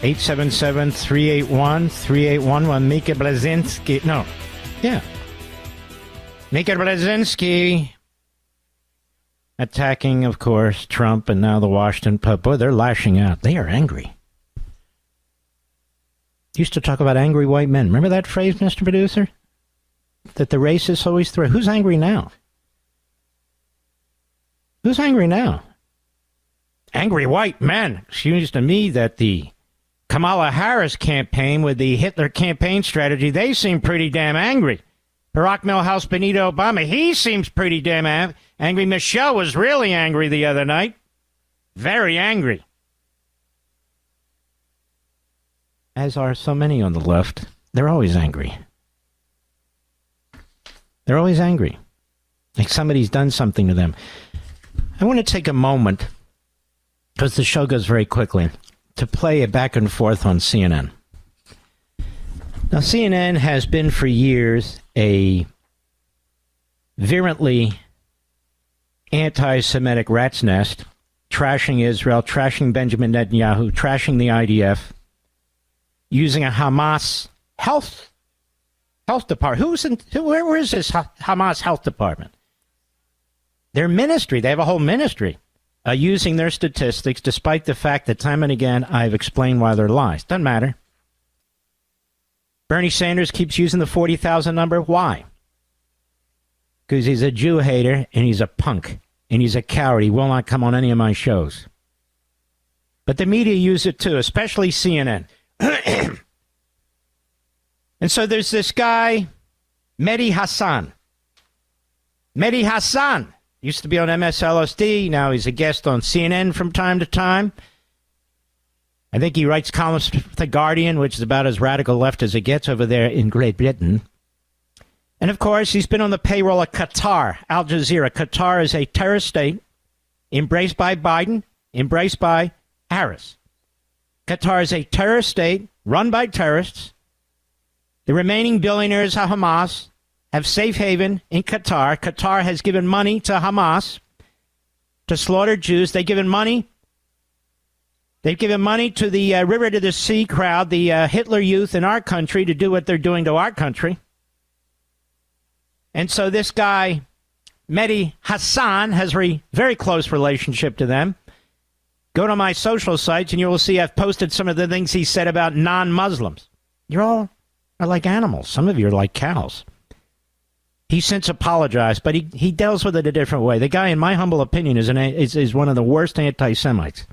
Speaker 1: 877-381-3811. Mika Blazinski. No. Yeah. Mika Blazinski attacking, of course, Trump and now the Washington Post. Boy, they're lashing out. They are angry. Used to talk about angry white men. Remember that phrase, Mr. Producer? That the racists always throw. Who's angry now? Who's angry now? Angry white men. Seems to me that the Kamala Harris campaign with the Hitler campaign strategy, they seem pretty damn angry. Barack Milhouse Benito Obama, he seems pretty damn angry. Michelle was really angry the other night. Very angry. As are so many on the left. They're always angry. They're always angry. Like somebody's done something to them. I want to take a moment, because the show goes very quickly, to play a back and forth on CNN. Now, CNN has been for years a virulently anti-Semitic rat's nest, trashing Israel, trashing Benjamin Netanyahu, trashing the IDF, using a Hamas health department. Where is this Hamas health department? Their ministry, they have a whole ministry, using their statistics, despite the fact that time and again I've explained why they're lies. Doesn't matter. Bernie Sanders keeps using the 40,000 number. Why? Because he's a Jew hater, and he's a punk, and he's a coward. He will not come on any of my shows. But the media use it too, especially CNN. And so there's this guy, Mehdi Hasan. Mehdi Hasan used to be on MSLSD. Now he's a guest on CNN from time to time. I think he writes columns for The Guardian, which is about as radical left as it gets over there in Great Britain. And, of course, he's been on the payroll of Qatar, Al Jazeera. Qatar is a terrorist state embraced by Biden, embraced by Harris. Qatar is a terrorist state run by terrorists. The remaining billionaires of Hamas have safe haven in Qatar. Qatar has given money to Hamas to slaughter Jews. They've given money to the River to the Sea crowd, the Hitler Youth in our country, to do what they're doing to our country. And so this guy, Mehdi Hasan, has a very close relationship to them. Go to my social sites and you will see I've posted some of the things he said about non-Muslims. You all are like animals. Some of you are like cows. He's since apologized, but he deals with it a different way. The guy, in my humble opinion, is one of the worst anti-Semites.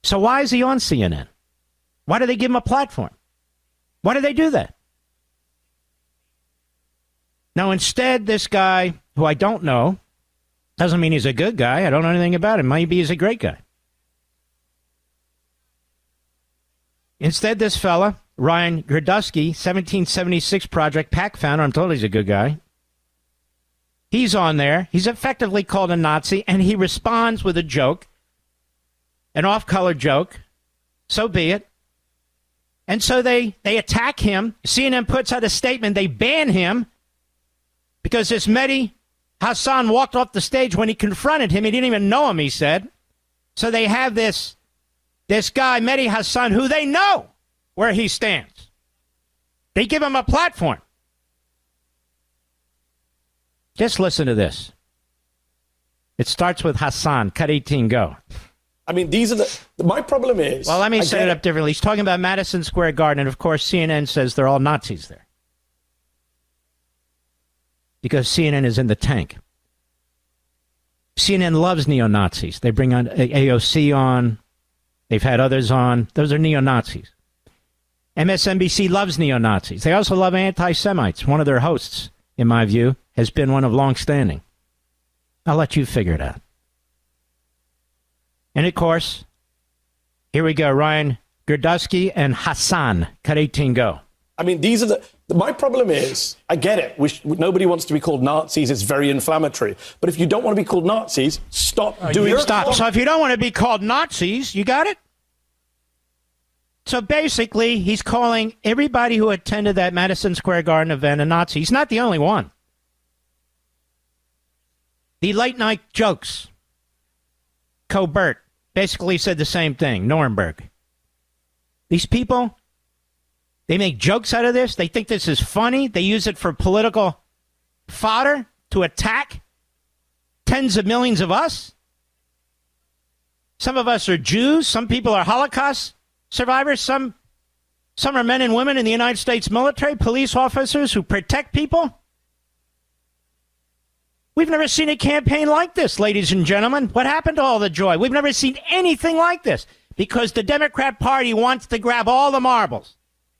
Speaker 1: So why is he on CNN? Why do they give him a platform? Why do they do that? Now, instead, this guy, who I don't know, doesn't mean he's a good guy. I don't know anything about him. Maybe he's a great guy. Instead, this fella, Ryan Girdusky, 1776 Project PAC founder, I'm told he's a good guy. He's on there. He's effectively called a Nazi, and he responds with a joke. An off-color joke, so be it. And so they attack him. CNN puts out a statement. They ban him because this Mehdi Hasan walked off the stage when he confronted him. He didn't even know him, he said. So they have this guy, Mehdi Hasan, who they know where he stands. They give him a platform. Just listen to this. It starts with Hasan. Cut 18, go.
Speaker 5: I mean, these are my problem is...
Speaker 1: Well, let me set it up differently. He's talking about Madison Square Garden, and of course CNN says they're all Nazis there. Because CNN is in the tank. CNN loves neo-Nazis. They bring on AOC on. They've had others on. Those are neo-Nazis. MSNBC loves neo-Nazis. They also love anti-Semites. One of their hosts, in my view, has been one of long-standing. I'll let you figure it out. And, of course, here we go. Ryan Girdusky and Hasan. Cut 18, go.
Speaker 5: I mean, these are my problem is, I get it. Nobody wants to be called Nazis. It's very inflammatory. But if you don't want to be called Nazis, stop doing it.
Speaker 1: Stop. So if you don't want to be called Nazis, you got it? So basically, he's calling everybody who attended that Madison Square Garden event a Nazi. He's not the only one. The late night jokes, Colbert, basically said the same thing. Nuremberg. These people, they make jokes out of this. They think this is funny. They use it for political fodder to attack tens of millions of us. Some of us are Jews. Some people are Holocaust survivors. Some are men and women in the United States military, police officers who protect people. We've never seen a campaign like this, ladies and gentlemen. What happened to all the joy? We've never seen anything like this because the Democrat Party wants to grab all the marbles.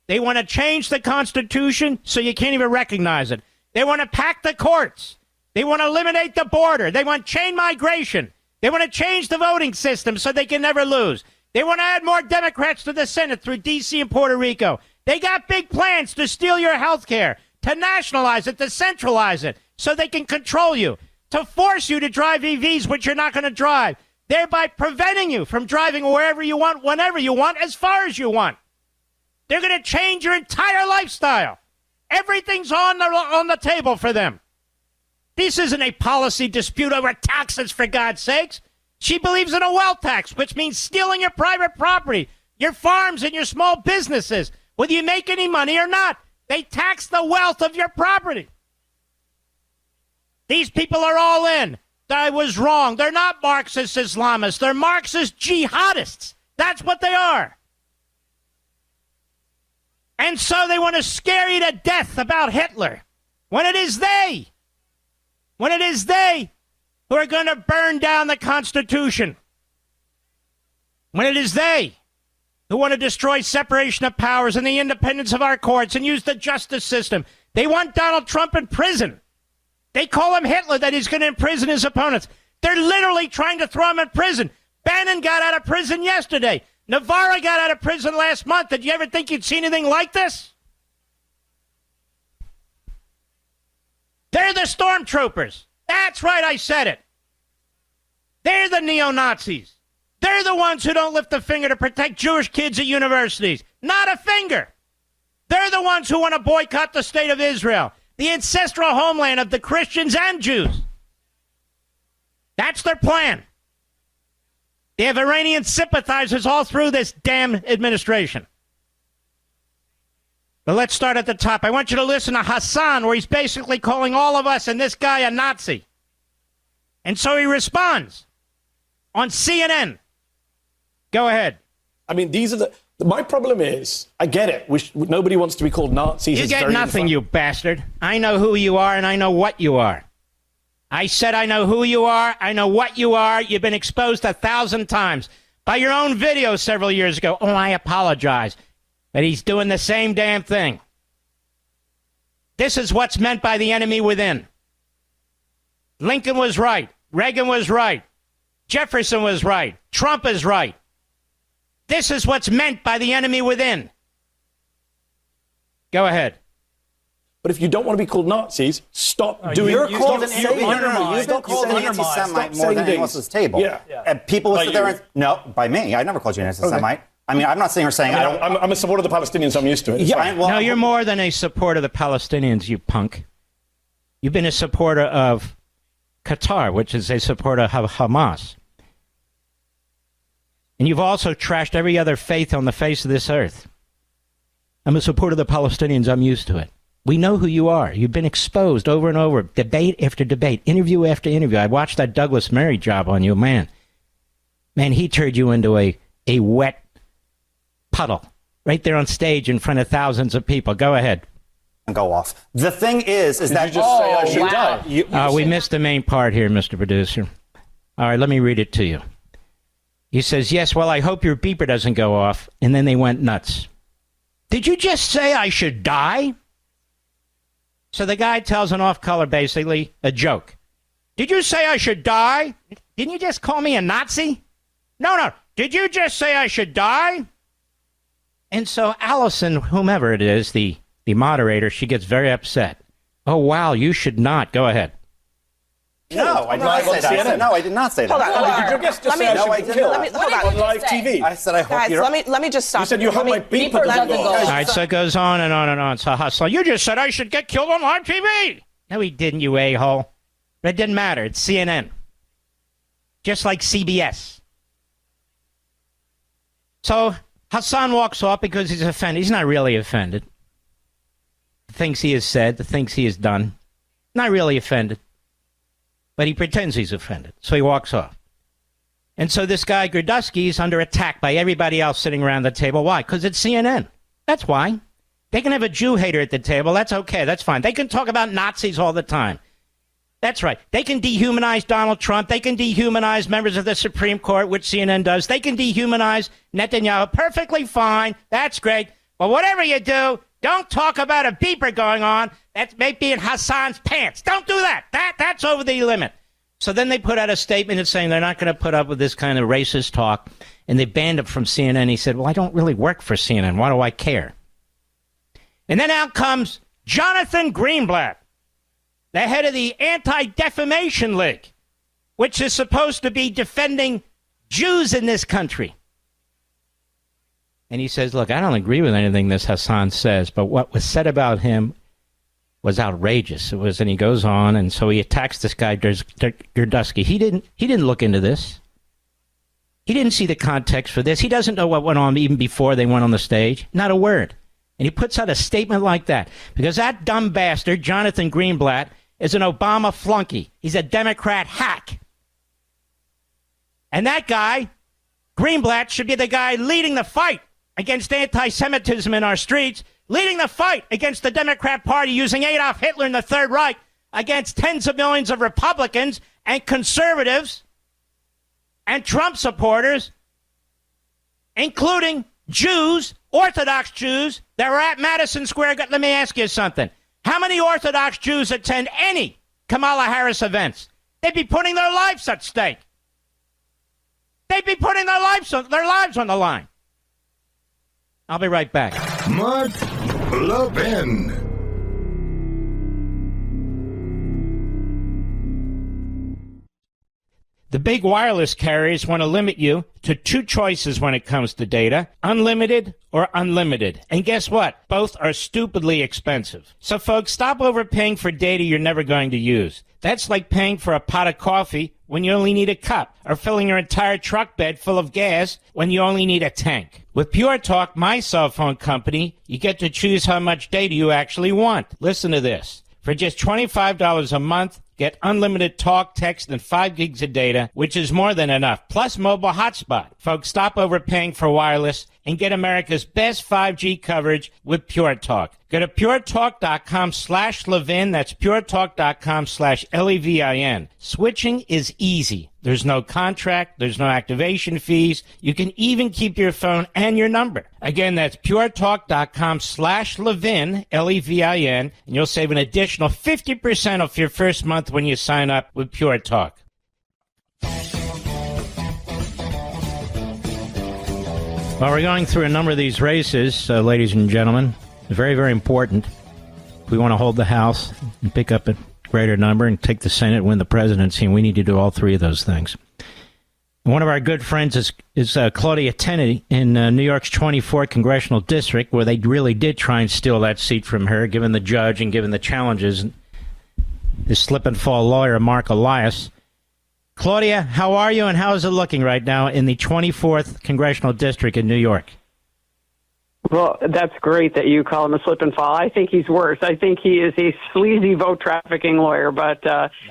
Speaker 1: They want to change the Constitution so you can't even recognize it. They want to pack the courts. They want to eliminate the border. They want chain migration. They want to change the voting system so they can never lose. They want to add more Democrats to the Senate through D.C. and Puerto Rico. They got big plans to steal your health care, to nationalize it, to centralize it, so they can control you, to force you to drive EVs, which you're not going to drive, thereby preventing you from driving wherever you want, whenever you want, as far as you want. They're going to change your entire lifestyle. Everything's on the table for them. This isn't a policy dispute over taxes, for God's sakes. She believes in a wealth tax, which means stealing your private property, your farms and your small businesses, whether you make any money or not. They tax the wealth of your property. These people are all in. I was wrong. They're not Marxist Islamists. They're Marxist jihadists. That's what they are. And so they want to scare you to death about Hitler when it is they who are going to burn down the Constitution. When it is they who want to destroy separation of powers and the independence of our courts and use the justice system. They want Donald Trump in prison. They call him Hitler, that he's going to imprison his opponents. They're literally trying to throw him in prison. Bannon got out of prison yesterday. Navarro got out of prison last month. Did you ever think you'd see anything like this? They're the stormtroopers. That's right, I said it. They're the neo-Nazis. They're the ones who don't lift a finger to protect Jewish kids at universities. Not a finger. They're the ones who want to boycott the state of Israel, the ancestral homeland of the Christians and Jews. That's their plan. They have Iranian sympathizers all through this damn administration. But let's start at the top. I want you to listen to Hasan, where he's basically calling all of us and this guy a Nazi. And so he responds on CNN. Go ahead.
Speaker 5: I mean, these are my problem is, I get it. Nobody wants to be called Nazis.
Speaker 1: You get nothing, you bastard. I know who you are and I know what you are. I said I know who you are, I know what you are. You've been exposed 1,000 times by your own video several years ago. Oh, I apologize. But he's doing the same damn thing. This is what's meant by the enemy within. Lincoln was right. Reagan was right. Jefferson was right. Trump is right. This is what's meant by the enemy within. Go ahead.
Speaker 5: But if you don't want to be called Nazis, stop doing
Speaker 6: You're
Speaker 5: it.
Speaker 6: called an anti-Semite more than anyone else's table.
Speaker 5: Yeah.
Speaker 6: And people will sit there and, no, by me. I never called you an anti-Semite. Okay. I mean, I'm not sitting here saying
Speaker 5: I'm a supporter of the Palestinians. I'm used to it.
Speaker 6: Yeah,
Speaker 1: no, you're more than a supporter of the Palestinians, you punk. You've been a supporter of Qatar, which is a supporter of Hamas. And you've also trashed every other faith on the face of this earth. I'm a supporter of the Palestinians. I'm used to it. We know who you are. You've been exposed over and over, debate after debate, interview after interview. I watched that Douglas Murray job on you, man. Man, he turned you into a wet puddle right there on stage in front of thousands of people. Go ahead.
Speaker 6: Go off. The thing is that
Speaker 5: you just say I should die.
Speaker 1: We missed the main part here, Mr. Producer. All right, let me read it to you. He says, yes, well, I hope your beeper doesn't go off. And then they went nuts. Did you just say I should die? So the guy tells an off-color, basically, a joke. Did you say I should die? Didn't you just call me a Nazi? No. Did you just say I should die? And so Allison, whomever it is, the the moderator, she gets very upset. Oh, wow, you should not. Go ahead.
Speaker 6: No, I did not say that. No, I did not say that.
Speaker 5: Hold on. Did your guest just say I should be killed on live TV?
Speaker 6: I said I hope you're...
Speaker 7: Let me just stop.
Speaker 5: You said you hope my beeper doesn't go.
Speaker 1: All right, so it goes on and on and on. So Hasan, you just said I should get killed on live TV. No, he didn't, you a-hole. But it didn't matter. It's CNN. Just like CBS. So Hasan walks off because he's offended. He's not really offended. The things he has said, the things he has done. Not really offended. But he pretends he's offended. So he walks off. And so this guy, Girdusky, is under attack by everybody else sitting around the table. Why? Because it's CNN. That's why. They can have a Jew hater at the table. That's okay. That's fine. They can talk about Nazis all the time. That's right. They can dehumanize Donald Trump. They can dehumanize members of the Supreme Court, which CNN does. They can dehumanize Netanyahu. Perfectly fine. That's great. But whatever you do, don't talk about a beeper going on that may be in Hasan's pants. Don't do that. That's over the limit. So then they put out a statement and saying they're not going to put up with this kind of racist talk, and they banned him from CNN. He said, well, I don't really work for CNN. Why do I care? And then out comes Jonathan Greenblatt, the head of the Anti-Defamation League, which is supposed to be defending Jews in this country. And he says, look, I don't agree with anything this Hasan says, but what was said about him was outrageous. It was, and he goes on, and so he attacks this guy, Girdusky. He didn't look into this. He didn't see the context for this. He doesn't know what went on even before they went on the stage. Not a word. And he puts out a statement like that because that dumb bastard, Jonathan Greenblatt, is an Obama flunky. He's a Democrat hack. And that guy, Greenblatt, should be the guy leading the fight against anti-Semitism in our streets, leading the fight against the Democrat Party using Adolf Hitler and the Third Reich against tens of millions of Republicans and conservatives and Trump supporters, including Jews, Orthodox Jews, that were at Madison Square. Let me ask you something. How many Orthodox Jews attend any Kamala Harris events? They'd be putting their lives at stake. They'd be putting their lives on the line. I'll be right back.
Speaker 2: Mark Levin.
Speaker 1: The big wireless carriers want to limit you to two choices when it comes to data, unlimited or unlimited. And guess what? Both are stupidly expensive. So folks, stop overpaying for data you're never going to use. That's like paying for a pot of coffee when you only need a cup, or filling your entire truck bed full of gas when you only need a tank. With Pure Talk, my cell phone company, you get to choose how much data you actually want. Listen to this. For just $25 a month, get unlimited talk, text, and 5 gigs of data, which is more than enough, plus mobile hotspot. Folks, stop overpaying for wireless and get America's best 5G coverage with Pure Talk. Go to puretalk.com/Levin. That's puretalk.com/Levin. Switching is easy. There's no contract. There's no activation fees. You can even keep your phone and your number. Again, that's puretalk.com/Levin, Levin, and you'll save an additional 50% off your first month when you sign up with Pure Talk. Well, we're going through a number of these races, ladies and gentlemen. Very, very important. If we want to hold the House and pick up a greater number and take the Senate, win the presidency, and we need to do all three of those things. And one of our good friends is Claudia Tenney in New York's 24th Congressional District, where they really did try and steal that seat from her, given the judge and given the challenges. This slip-and-fall lawyer, Mark Elias. Claudia, how are you, and how is it looking right now in the 24th Congressional District in New York?
Speaker 8: Well, that's great that you call him a slip and fall. I think he's worse. I think he is a sleazy vote trafficking lawyer, but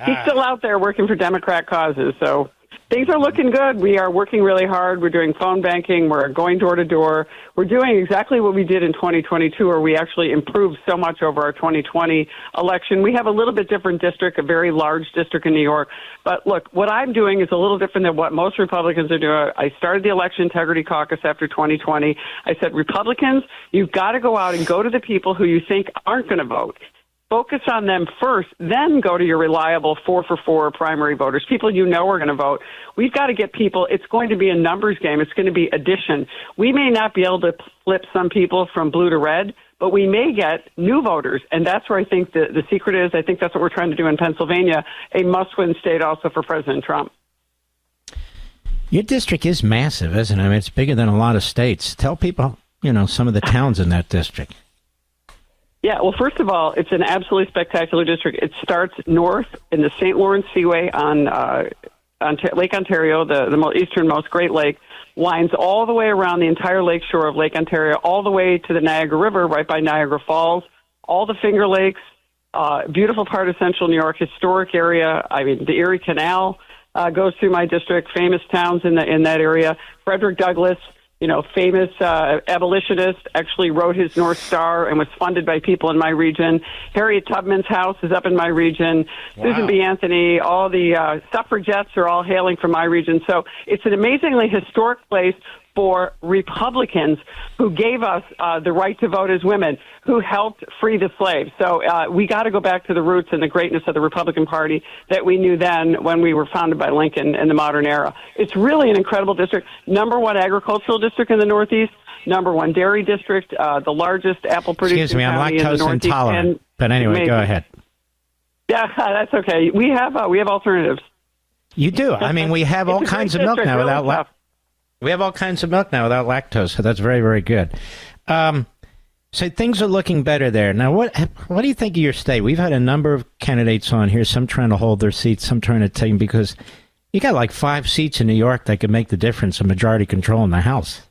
Speaker 8: he's still out there working for Democrat causes. So things are looking good. We are working really hard. We're doing phone banking. We're going door to door. We're doing exactly what we did in 2022, where we actually improved so much over our 2020 election. We have a little bit different district, a very large district in New York. But look, what I'm doing is a little different than what most Republicans are doing. I started the Election Integrity Caucus after 2020. I said, Republicans, you've got to go out and go to the people who you think aren't going to vote. Focus on them first, then go to your reliable 4-for-4 primary voters, people you know are going to vote. We've got to get people. It's going to be a numbers game. It's going to be addition. We may not be able to flip some people from blue to red, but we may get new voters. And that's where I think the secret is. I think that's what we're trying to do in Pennsylvania, a must-win state also for President Trump.
Speaker 1: Your district is massive, isn't it? I mean, it's bigger than a lot of states. Tell people, some of the towns in that district.
Speaker 8: Yeah, well, first of all, it's an absolutely spectacular district. It starts north in the St. Lawrence Seaway on Lake Ontario, the easternmost Great Lake, winds all the way around the entire lake shore of Lake Ontario, all the way to the Niagara River, right by Niagara Falls, all the Finger Lakes, beautiful part of central New York, historic area. I mean, the Erie Canal goes through my district, famous towns in that area. Frederick Douglass, famous abolitionist, actually wrote his North Star and was funded by people in my region. Harriet Tubman's house is up in my region. Wow. Susan B. Anthony, all the suffragettes are all hailing from my region. So it's an amazingly historic place for Republicans who gave us the right to vote as women, who helped free the slaves. So we got to go back to the roots and the greatness of the Republican Party that we knew then when we were founded by Lincoln in the modern era. It's really an incredible district. Number one agricultural district in the Northeast, number one dairy district, the largest apple producing county in the Northeast. Excuse me, I'm lactose intolerant. But anyway, go ahead. Yeah, that's okay. We have alternatives.
Speaker 1: You do. I mean, we have all kinds of milk now without lactose. We have all kinds of milk now without lactose, so that's very, very good. So things are looking better there. Now, what do you think of your state? We've had a number of candidates on here, some trying to hold their seats, some trying to take them, because you got like 5 seats in New York that could make the difference of majority control in the House.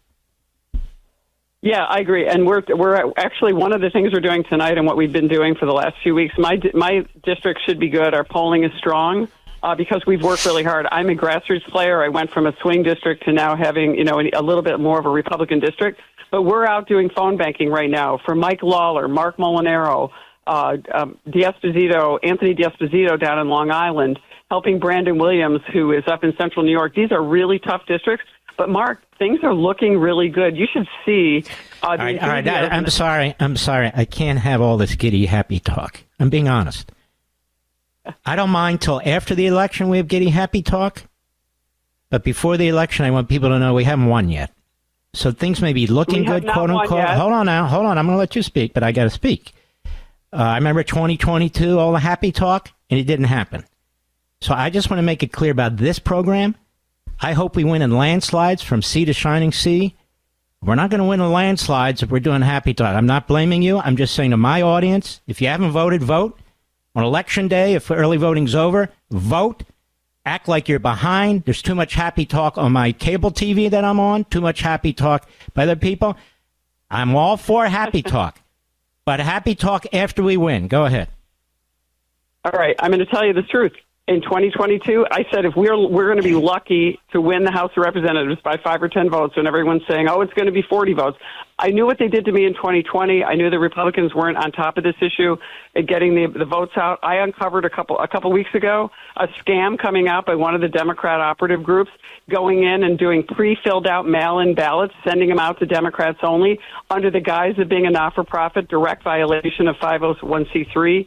Speaker 8: Yeah, I agree. And we're actually, one of the things we're doing tonight and what we've been doing for the last few weeks, my district should be good. Our polling is strong. Because we've worked really hard. I'm a grassroots player. I went from a swing district to now having, a little bit more of a Republican district. But we're out doing phone banking right now for Mike Lawler, Mark Molinaro, Anthony D'Esposito down in Long Island, helping Brandon Williams, who is up in central New York. These are really tough districts. But, Mark, things are looking really good. You should see.
Speaker 1: All right. I'm sorry. I can't have all this giddy, happy talk. I'm being honest. I don't mind till after the election we have giddy, happy talk. But before the election, I want people to know we haven't won yet. So things may be looking good, quote unquote. Hold on now. Hold on. I'm going to let you speak, but I got to speak. I remember 2022, all the happy talk, and it didn't happen. So I just want to make it clear about this program. I hope we win in landslides from sea to shining sea. We're not going to win in landslides if we're doing happy talk. I'm not blaming you. I'm just saying to my audience, if you haven't voted, vote. On election day, if early voting's over, vote. Act like you're behind. There's too much happy talk on my cable TV that I'm on, too much happy talk by other people. I'm all for happy talk, but happy talk after we win. Go ahead.
Speaker 8: All right. I'm going to tell you the truth. In 2022, I said if we're going to be lucky to win the House of Representatives by 5 or 10 votes, and everyone's saying, oh, it's going to be 40 votes. I knew what they did to me in 2020. I knew the Republicans weren't on top of this issue at getting the votes out. I uncovered a couple weeks ago a scam coming out by one of the Democrat operative groups going in and doing pre-filled out mail-in ballots, sending them out to Democrats only under the guise of being a not-for-profit, direct violation of 501c3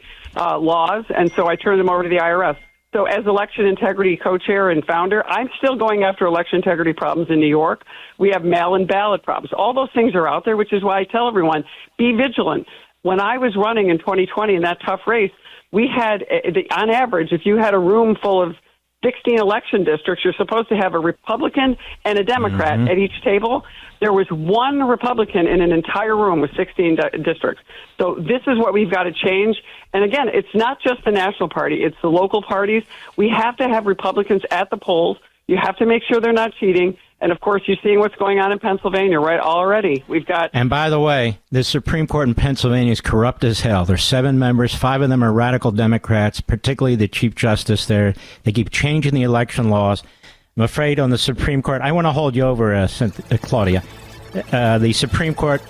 Speaker 8: laws. And so I turned them over to the IRS. So as election integrity co-chair and founder, I'm still going after election integrity problems in New York. We have mail-in ballot problems. All those things are out there, which is why I tell everyone, be vigilant. When I was running in 2020 in that tough race, we had, on average, if you had a room full of 16 election districts, you're supposed to have a Republican and a Democrat at each table. There was one Republican in an entire room with 16 districts. So this is what we've got to change. And again, it's not just the national party. It's the local parties. We have to have Republicans at the polls. You have to make sure they're not cheating. And, of course, you're seeing what's going on in Pennsylvania, right, already. We've got...
Speaker 1: And, by the way, the Supreme Court in Pennsylvania is corrupt as hell. There's 7 members. 5 of them are radical Democrats, particularly the Chief Justice there. They keep changing the election laws. I'm afraid on the Supreme Court... I want to hold you over, Claudia. The Supreme Court,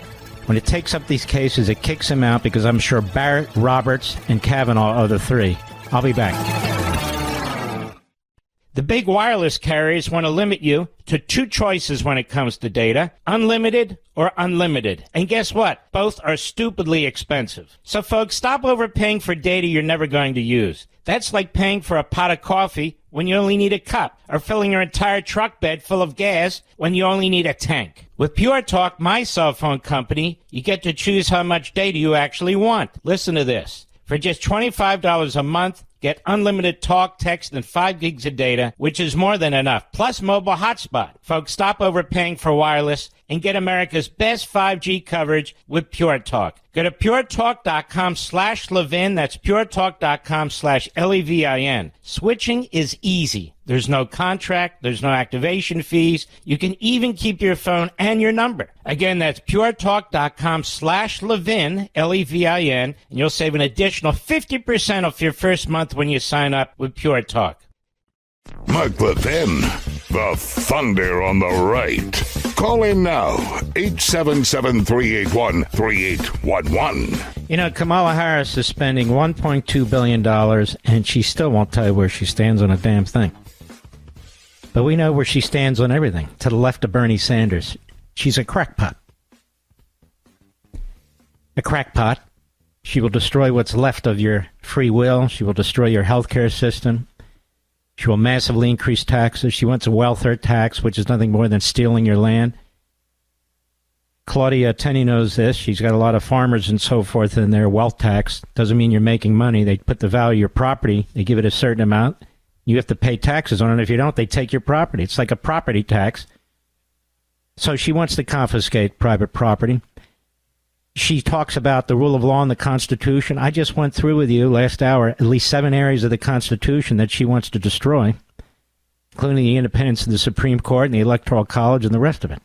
Speaker 1: when it takes up these cases, it kicks them out because I'm sure Barrett, Roberts, and Kavanaugh are the 3. I'll be back. The big wireless carriers want to limit you to 2 choices when it comes to data, unlimited or unlimited. And guess what? Both are stupidly expensive. So folks, stop overpaying for data you're never going to use. That's like paying for a pot of coffee when you only need a cup, or filling your entire truck bed full of gas when you only need a tank. With Pure Talk, my cell phone company, you get to choose how much data you actually want. Listen to this. For just $25 a month, get unlimited talk, text, and 5 gigs of data, which is more than enough, plus mobile hotspot. Folks, stop overpaying for wireless and get America's best 5G coverage with Pure Talk. Go to puretalk.com/Levin. That's puretalk.com/Levin. Switching is easy. There's no contract. There's no activation fees. You can even keep your phone and your number. Again, that's puretalk.com/Levin, Levin, and you'll save an additional 50% off your first month when you sign up with Pure Talk.
Speaker 2: Mark Levin, the thunder on the right. Call in now, 877-381-3811.
Speaker 1: You know, Kamala Harris is spending $1.2 billion, and she still won't tell you where she stands on a damn thing. But we know where she stands on everything, to the left of Bernie Sanders. She's a crackpot. A crackpot. She will destroy what's left of your free will. She will destroy your health care system. She will massively increase taxes. She wants a welfare tax, which is nothing more than stealing your land. Claudia Tenney knows this. She's got a lot of farmers and so forth in their wealth tax. Doesn't mean you're making money. They put the value of your property. They give it a certain amount. You have to pay taxes on it. If you don't, they take your property. It's like a property tax. So she wants to confiscate private property. She talks about the rule of law and the Constitution. I just went through with you last hour at least 7 areas of the Constitution that she wants to destroy, including the independence of the Supreme Court and the Electoral College and the rest of it.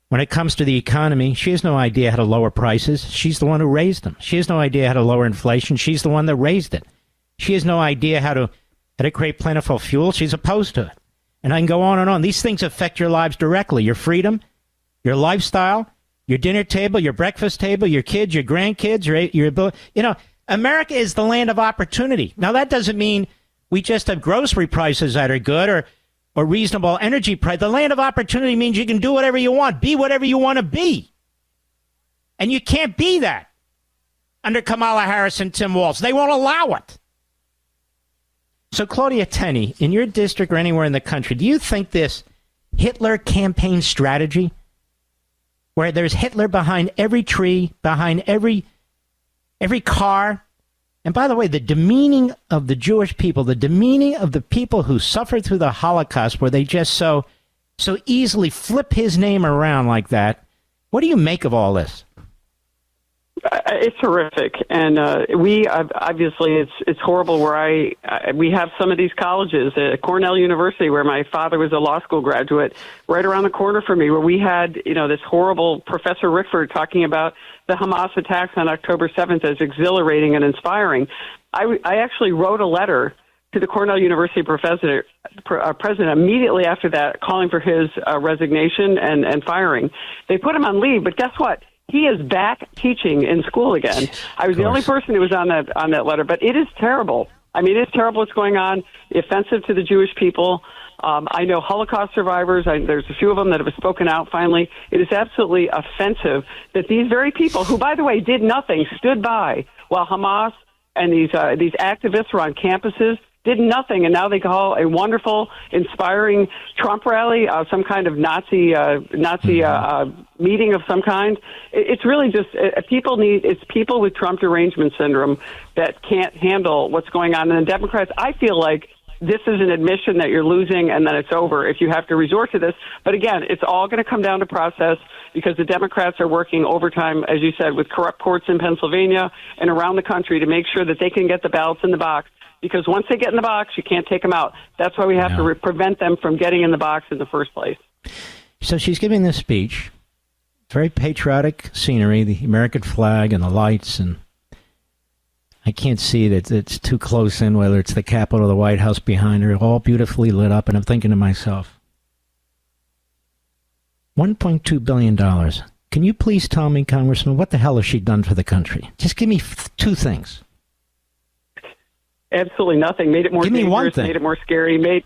Speaker 1: When it comes to the economy, she has no idea how to lower prices. She's the one who raised them. She has no idea how to lower inflation. She's the one that raised it. She has no idea how to create plentiful fuel. She's opposed to it. And I can go on and on. These things affect your lives directly. Your freedom, your lifestyle, your dinner table, your breakfast table, your kids, your grandkids, your ability. You know, America is the land of opportunity. Now, that doesn't mean we just have grocery prices that are good or reasonable energy price. The land of opportunity means you can do whatever you want, be whatever you want to be. And you can't be that under Kamala Harris and Tim Walz. They won't allow it. So, Claudia Tenney, in your district or anywhere in the country, do you think this Hitler campaign strategy, where there's Hitler behind every tree, behind every car. And by the way, the demeaning of the Jewish people, the demeaning of the people who suffered through the Holocaust, where they just so easily flip his name around like that. What do you make of all this?
Speaker 8: It's horrific, and we obviously it's horrible. Where we have some of these colleges, Cornell University, where my father was a law school graduate, right around the corner from me, where we had this horrible Professor Rickford talking about the Hamas attacks on October 7th as exhilarating and inspiring. I actually wrote a letter to the Cornell University president immediately after that, calling for his resignation and firing. They put him on leave, but guess what? He is back teaching in school again. I was the only person who was on that letter, but it is terrible. I mean, it's terrible what's going on, offensive to the Jewish people. I know Holocaust survivors. There's a few of them that have spoken out finally. It is absolutely offensive that these very people, who, by the way, did nothing, stood by while Hamas and these activists were on campuses, did nothing, and now they call a wonderful, inspiring Trump rally, some kind of Nazi meeting of some kind. It's really just it's people with Trump derangement syndrome that can't handle what's going on. And the Democrats, I feel like this is an admission that you're losing and then it's over if you have to resort to this. But again, it's all going to come down to process, because the Democrats are working overtime, as you said, with corrupt courts in Pennsylvania and around the country to make sure that they can get the ballots in the box. Because once they get in the box, you can't take them out. That's why we have to prevent them from getting in the box in the first place. So
Speaker 1: she's giving this speech. Very patriotic scenery, the American flag and the lights. And I can't see that it's too close in, whether it's the Capitol or the White House behind her, all beautifully lit up. And I'm thinking to myself, $1.2 billion. Can you please tell me, Congressman, what the hell has she done for the country? Just give me two things.
Speaker 8: Absolutely nothing. Made it more dangerous, made it more scary.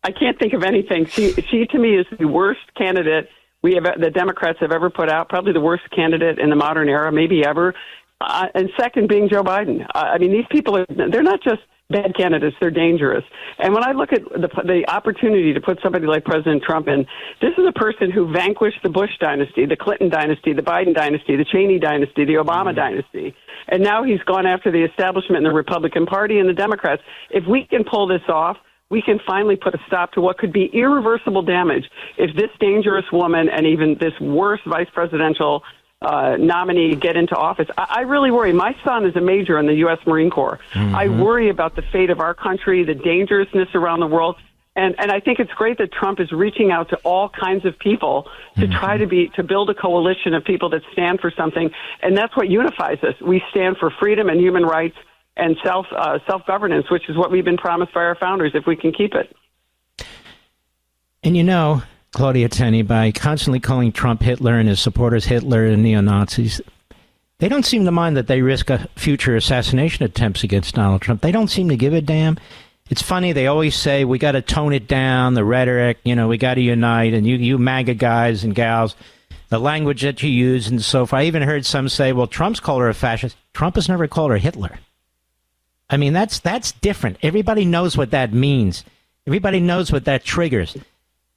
Speaker 8: I can't think of anything. She to me is the worst candidate the Democrats have ever put out, probably the worst candidate in the modern era, maybe ever. And second being Joe Biden. I mean, these people they're not just bad candidates. They're dangerous. And when I look at the opportunity to put somebody like President Trump in, this is a person who vanquished the Bush dynasty, the Clinton dynasty, the Biden dynasty, the Cheney dynasty, the Obama dynasty. And now he's gone after the establishment in the Republican Party and the Democrats. If we can pull this off, we can finally put a stop to what could be irreversible damage if this dangerous woman and even this worst vice presidential nominee get into office. I really worry. My son is a major in the U.S. Marine Corps. Mm-hmm. I worry about the fate of our country, the dangerousness around the world. And I think it's great that Trump is reaching out to all kinds of people to try to build a coalition of people that stand for something. And that's what unifies us. We stand for freedom and human rights and self-governance, which is what we've been promised by our founders, if we can keep it.
Speaker 1: And you know, Claudia Tenney, by constantly calling Trump Hitler and his supporters Hitler and neo-Nazis, they don't seem to mind that they risk a future assassination attempts against Donald Trump. They don't seem to give a damn. It's funny, they always say, we got to tone it down, the rhetoric, we got to unite, and you MAGA guys and gals, the language that you use and so forth. I even heard some say, well, Trump's called her a fascist. Trump has never called her Hitler. I mean, that's different. Everybody knows what that means. Everybody knows what that triggers.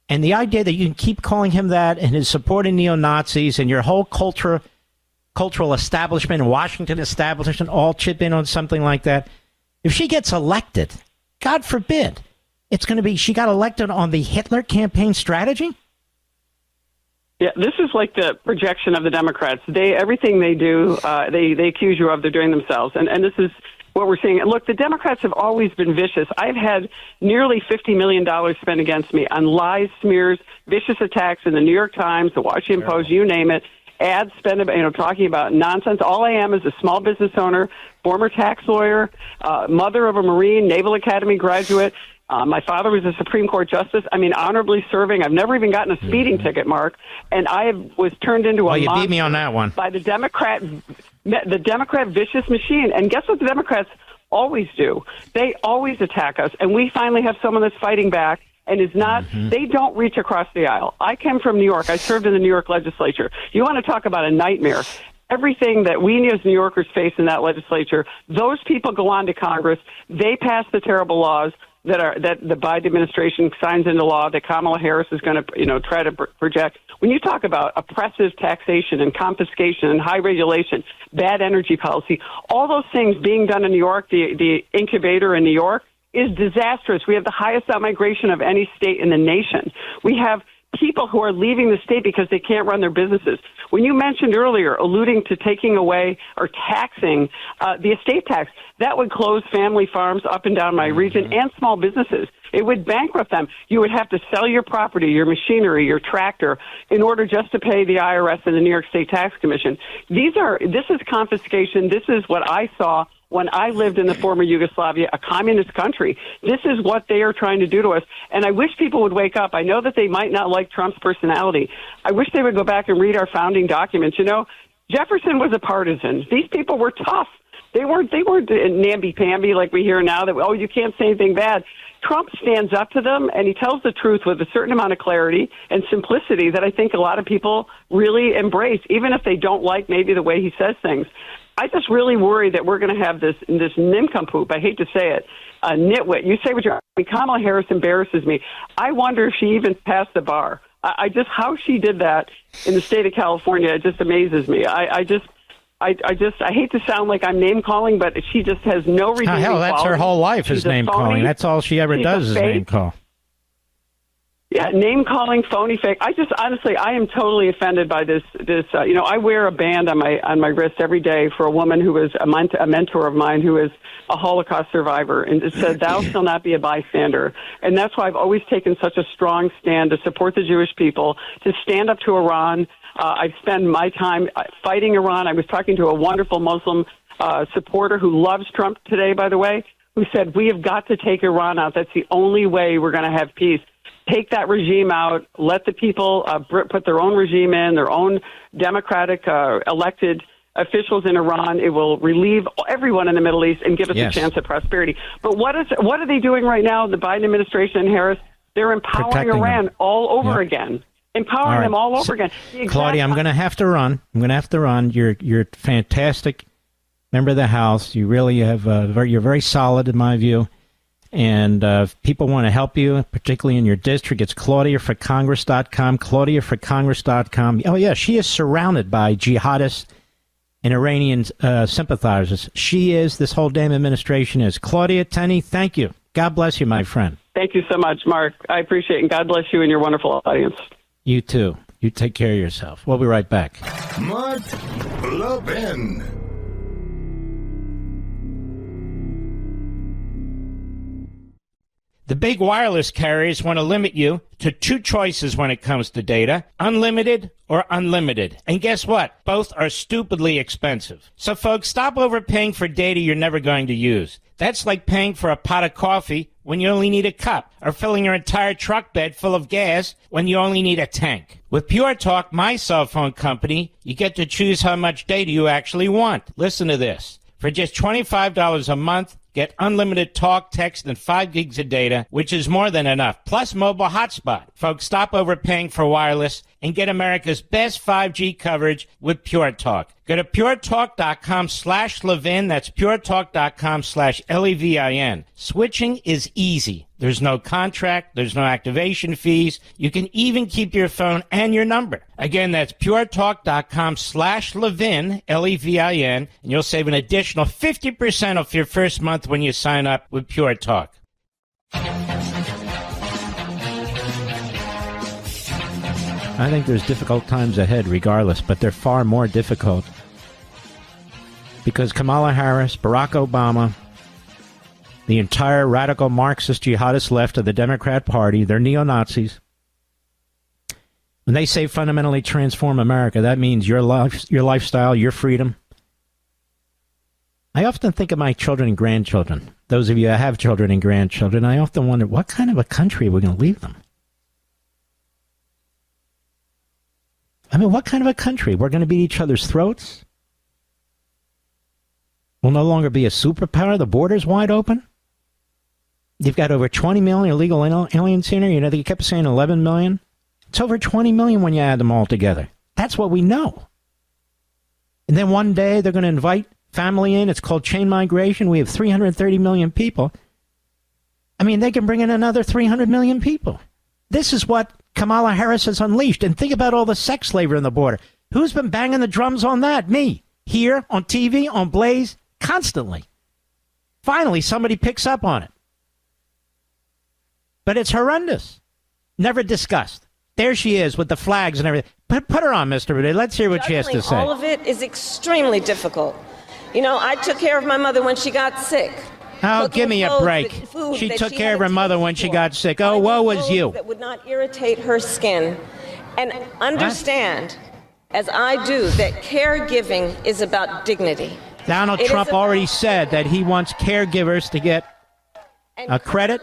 Speaker 1: And the idea that you can keep calling him that and his supporting neo-Nazis and your whole cultural establishment, Washington establishment, all chip in on something like that. If she gets elected, God forbid, it's going to be she got elected on the Hitler campaign strategy?
Speaker 8: Yeah, this is like the projection of the Democrats. Everything they do, they accuse you of, they're doing themselves. And this is what we're seeing. Look, the Democrats have always been vicious. I've had nearly $50 million spent against me on lies, smears, vicious attacks in the New York Times, the Washington Post, you name it. Ads spent, talking about nonsense. All I am is a small business owner, former tax lawyer, mother of a Marine, Naval Academy graduate. My father was a Supreme Court justice. I mean, honorably serving. I've never even gotten a speeding ticket, Mark. And was turned into a
Speaker 1: you beat me on that one.
Speaker 8: By the Democrat vicious machine. And guess what the Democrats always do? They always attack us. And we finally have someone that's fighting back and is not, they don't reach across the aisle. I came from New York. I served in the New York legislature. You want to talk about a nightmare. Everything that we as New Yorkers face in that legislature, those people go on to Congress. They pass the terrible laws that the Biden administration signs into law that Kamala Harris is going to, try to project. When you talk about oppressive taxation and confiscation and high regulation, bad energy policy, all those things being done in New York, the incubator in New York is disastrous. We have the highest outmigration of any state in the nation. We have people who are leaving the state because they can't run their businesses. When you mentioned earlier, alluding to taking away or taxing the estate tax, that would close family farms up and down my region and small businesses. It would bankrupt them. You would have to sell your property, your machinery, your tractor in order just to pay the IRS and the New York State Tax Commission. This is confiscation. This is what I saw when I lived in the former Yugoslavia, a communist country. This is what they are trying to do to us. And I wish people would wake up. I know that they might not like Trump's personality. I wish they would go back and read our founding documents. Jefferson was a partisan. These people were tough. They weren't namby-pamby like we hear now that, you can't say anything bad. Trump stands up to them, and he tells the truth with a certain amount of clarity and simplicity that I think a lot of people really embrace, even if they don't like maybe the way he says things. I just really worry that we're going to have this nincompoop, I hate to say it, a nitwit. You say what you're... Kamala Harris embarrasses me. I wonder if she even passed the bar. How she did that in the state of California, it just amazes me. I hate to sound like I'm name calling, but she just has no redeeming
Speaker 1: hell, that's
Speaker 8: quality.
Speaker 1: her whole life is name calling. That's all she ever does is name call.
Speaker 8: Yeah, name calling, phony, fake. I am totally offended by this. I wear a band on my wrist every day for a woman who is a mentor of mine who is a Holocaust survivor, and it said, "Thou shalt not be a bystander." And that's why I've always taken such a strong stand to support the Jewish people, to stand up to Iran. I spend my time fighting Iran. I was talking to a wonderful Muslim supporter who loves Trump today, by the way, who said, "We have got to take Iran out. That's the only way we're going to have peace. Take that regime out. Let the people put their own regime in, their own democratic elected officials in Iran. It will relieve everyone in the Middle East and give us a chance at prosperity." But what are they doing right now, the Biden administration and Harris? They're empowering Iran all over again. Empowering them all over again.
Speaker 1: Claudia, I'm going to have to run. You're fantastic member of the House. You really have you're very solid in my view. And if people want to help you, particularly in your district, it's ClaudiaForCongress.com, ClaudiaForCongress.com. Oh, yeah, she is surrounded by jihadists and Iranian sympathizers. She is, this whole damn administration is. Claudia Tenney, thank you. God bless you, my friend.
Speaker 8: Thank you so much, Mark. I appreciate it, and God bless you and your wonderful audience.
Speaker 1: You too. You take care of yourself. We'll be right back.
Speaker 2: Mark Levin.
Speaker 1: The big wireless carriers want to limit you to two choices when it comes to data, unlimited or unlimited. And guess what? Both are stupidly expensive. So folks, stop overpaying for data you're never going to use. That's like paying for a pot of coffee when you only need a cup, or filling your entire truck bed full of gas when you only need a tank. With Pure Talk, my cell phone company, you get to choose how much data you actually want. Listen to this. For just $25 a month, get unlimited talk, text, and 5 gigs of data, which is more than enough, plus mobile hotspot. Folks, stop overpaying for wireless and get America's best 5G coverage with Pure Talk. Go to puretalk.com/Levin. That's puretalk.com/Levin. Switching is easy. There's no contract. There's no activation fees. You can even keep your phone and your number. Again, that's puretalk.com/Levin, Levin, and you'll save an additional 50% off your first month when you sign up with Pure Talk. I think there's difficult times ahead regardless, but they're far more difficult because Kamala Harris, Barack Obama, the entire radical Marxist jihadist left of the Democrat Party, they're neo-Nazis. When they say fundamentally transform America, that means your life, your lifestyle, your freedom. I often think of my children and grandchildren. Those of you that have children and grandchildren, I often wonder, what kind of a country are we going to leave them? I mean, what kind of a country? We're going to beat each other's throats? We'll no longer be a superpower? The border's wide open? You've got over 20 million illegal aliens here. You know, they kept saying 11 million. It's over 20 million when you add them all together. That's what we know. And then one day they're going to invite family in. It's called chain migration. We have 330 million people. I mean, they can bring in another 300 million people. This is what Kamala Harris has unleashed. And think about all the sex slavery on the border. Who's been banging the drums on that? Me. Here, on TV, on Blaze, constantly. Finally, somebody picks up on it. But it's horrendous. Never discussed. There she is with the flags and everything. Put her on, Mr. Rudy. Let's hear what she has to say.
Speaker 7: All of it is extremely difficult. You know, I took care of my mother when she got sick.
Speaker 1: Oh, give me a break. She took care of her mother when she got sick. Oh, woe was you.
Speaker 7: That would not irritate her skin. And understand, as I do, that caregiving is about dignity.
Speaker 1: Donald Trump already said that he wants caregivers to get a credit,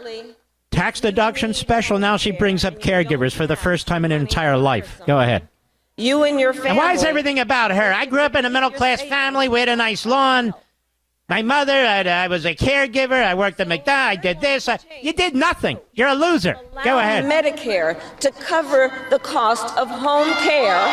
Speaker 1: tax deduction special. Now she brings up caregivers for the first time in her entire life. Go ahead.
Speaker 7: You and your family.
Speaker 1: And why is everything about her? I grew up in a middle-class family. We had a nice lawn. My mother, I was a caregiver. I worked at McDonald's. I did this. You did nothing. You're a loser. Go ahead.
Speaker 7: Medicare to cover the cost of home care.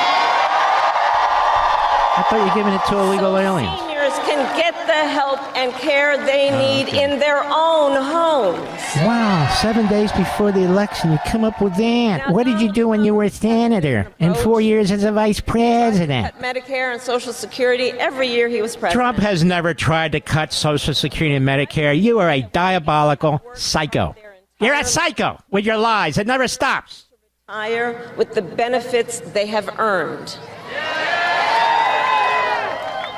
Speaker 1: I thought you were giving it to illegal aliens.
Speaker 7: Seniors can get the help and care they need in their own homes.
Speaker 1: Wow, 7 days before the election, you come up with that. What did you do when you were a senator? And 4 years as a vice president?
Speaker 7: Medicare and Social Security, every year he was president.
Speaker 1: Trump has never tried to cut Social Security and Medicare. You are a diabolical psycho. You're a psycho with your lies. It never stops.
Speaker 7: Retire with the benefits they have earned.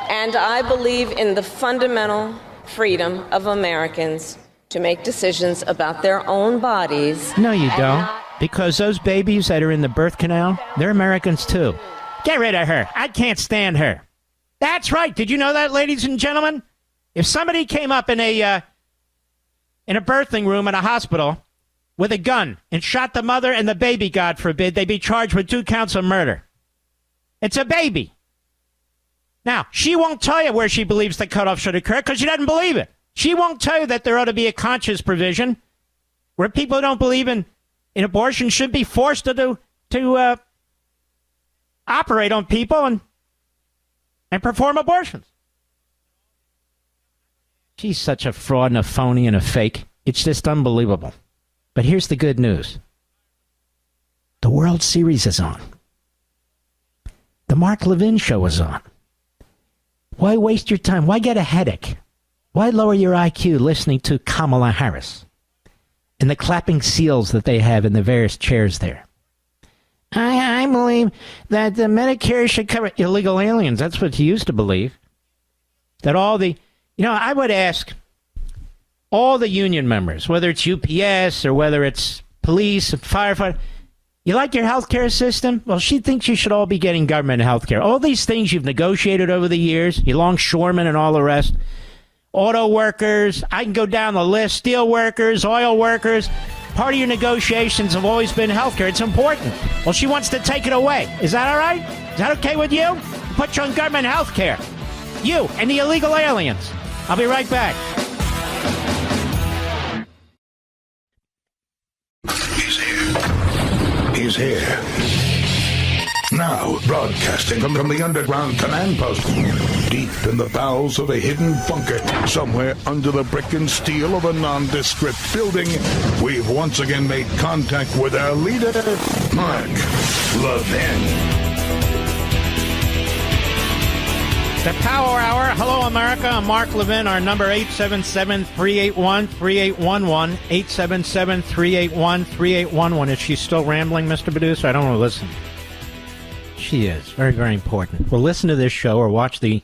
Speaker 7: And I believe in the fundamental freedom of Americans to make decisions about their own bodies.
Speaker 1: No, you don't. Because those babies that are in the birth canal, they're Americans too. Get rid of her. I can't stand her. That's right. Did you know that, ladies and gentlemen? If somebody came up in a birthing room in a hospital with a gun and shot the mother and the baby, God forbid, they'd be charged with 2 counts of murder. It's a baby. Now, she won't tell you where she believes the cutoff should occur because she doesn't believe it. She won't tell you that there ought to be a conscious provision where people who don't believe in abortion should be forced to operate on people and perform abortions. She's such a fraud and a phony and a fake. It's just unbelievable. But here's the good news. The World Series is on. The Mark Levin show is on. Why waste your time? Why get a headache? Why lower your IQ listening to Kamala Harris and the clapping seals that they have in the various chairs there? I believe that the Medicare should cover illegal aliens. That's what you used to believe. That all the, I would ask all the union members, whether it's UPS or whether it's police, firefighter, you like your health care system? Well, she thinks you should all be getting government health care. All these things you've negotiated over the years, you longshoremen and all the rest, auto workers, I can go down the list, steel workers, oil workers. Part of your negotiations have always been health care. It's important. Well, she wants to take it away. Is that all right? Is that okay with you? Put you on government health care. You and the illegal aliens. I'll be right back.
Speaker 2: He's here. Now, broadcasting from the underground command post, deep in the bowels of a hidden bunker, somewhere under the brick and steel of a nondescript building, we've once again made contact with our leader, Mark Levin.
Speaker 1: The Power Hour. Hello, America. I'm Mark Levin. Our number 877-381-3811. 877-381-3811. Is she still rambling, Mr. Producer? I don't want to listen. She is. Very, very important. Well, listen to this show or watch the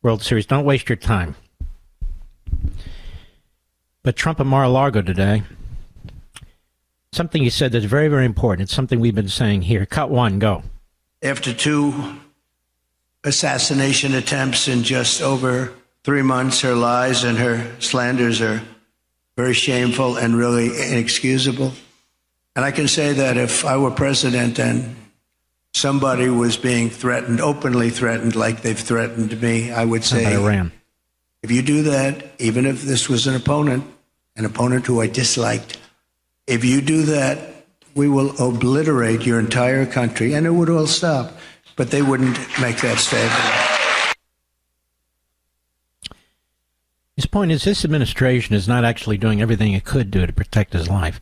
Speaker 1: World Series. Don't waste your time. But Trump at Mar-a-Lago today, something he said that's very, very important. It's something we've been saying here. Cut one, go.
Speaker 9: After 2 assassination attempts in just over 3 months, her lies and her slanders are very shameful and really inexcusable. And I can say that if I were president and somebody was being threatened, openly threatened, like they've threatened me, I would say, if you do that, even if this was an opponent who I disliked, if you do that, we will obliterate your entire country, and it would all stop. But they wouldn't make that statement.
Speaker 1: His point is this administration is not actually doing everything it could do to protect his life.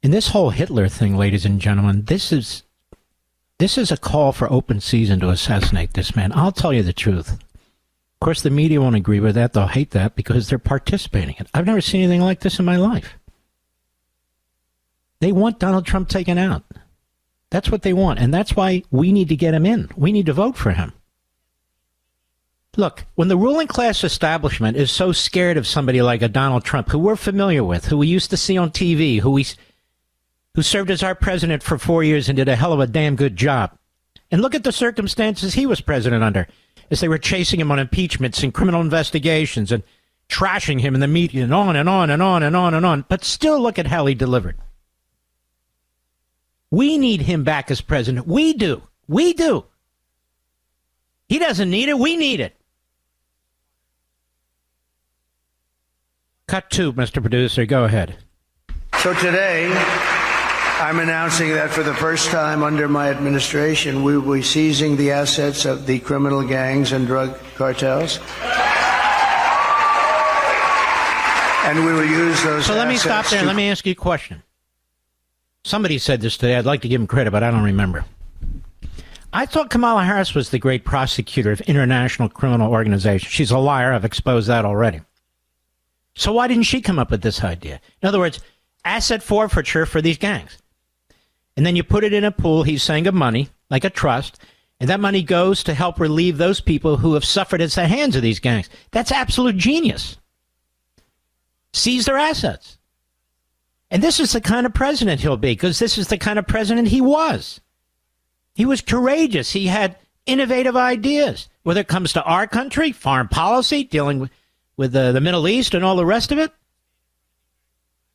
Speaker 1: And this whole Hitler thing, ladies and gentlemen, this is a call for open season to assassinate this man. I'll tell you the truth. Of course, the media won't agree with that. They'll hate that because they're participating in it. I've never seen anything like this in my life. They want Donald Trump taken out. That's what they want, and that's why we need to get him in. We need to vote for him. Look, when the ruling class establishment is so scared of somebody like a Donald Trump, who we're familiar with, who we used to see on TV, who served as our president for 4 years and did a hell of a damn good job. And look at the circumstances he was president under, as they were chasing him on impeachments and criminal investigations and trashing him in the media and on and on and on and on and on. But still look at how he delivered. We need him back as president. We do. We do. He doesn't need it. We need it. Cut 2, Mr. Producer. Go ahead.
Speaker 9: So today, I'm announcing that for the first time under my administration, we will be seizing the assets of the criminal gangs and drug cartels. And we will use those assets.
Speaker 1: So let me stop there. Let me ask you a question. Somebody said this today. I'd like to give him credit, but I don't remember. I thought Kamala Harris was the great prosecutor of international criminal organizations. She's a liar. I've exposed that already. So why didn't she come up with this idea? In other words, asset forfeiture for these gangs. And then you put it in a pool, he's saying, of money, like a trust, and that money goes to help relieve those people who have suffered at the hands of these gangs. That's absolute genius. Seize their assets. And this is the kind of president he'll be, because this is the kind of president he was. He was courageous. He had innovative ideas, whether it comes to our country, foreign policy, dealing with the Middle East and all the rest of it.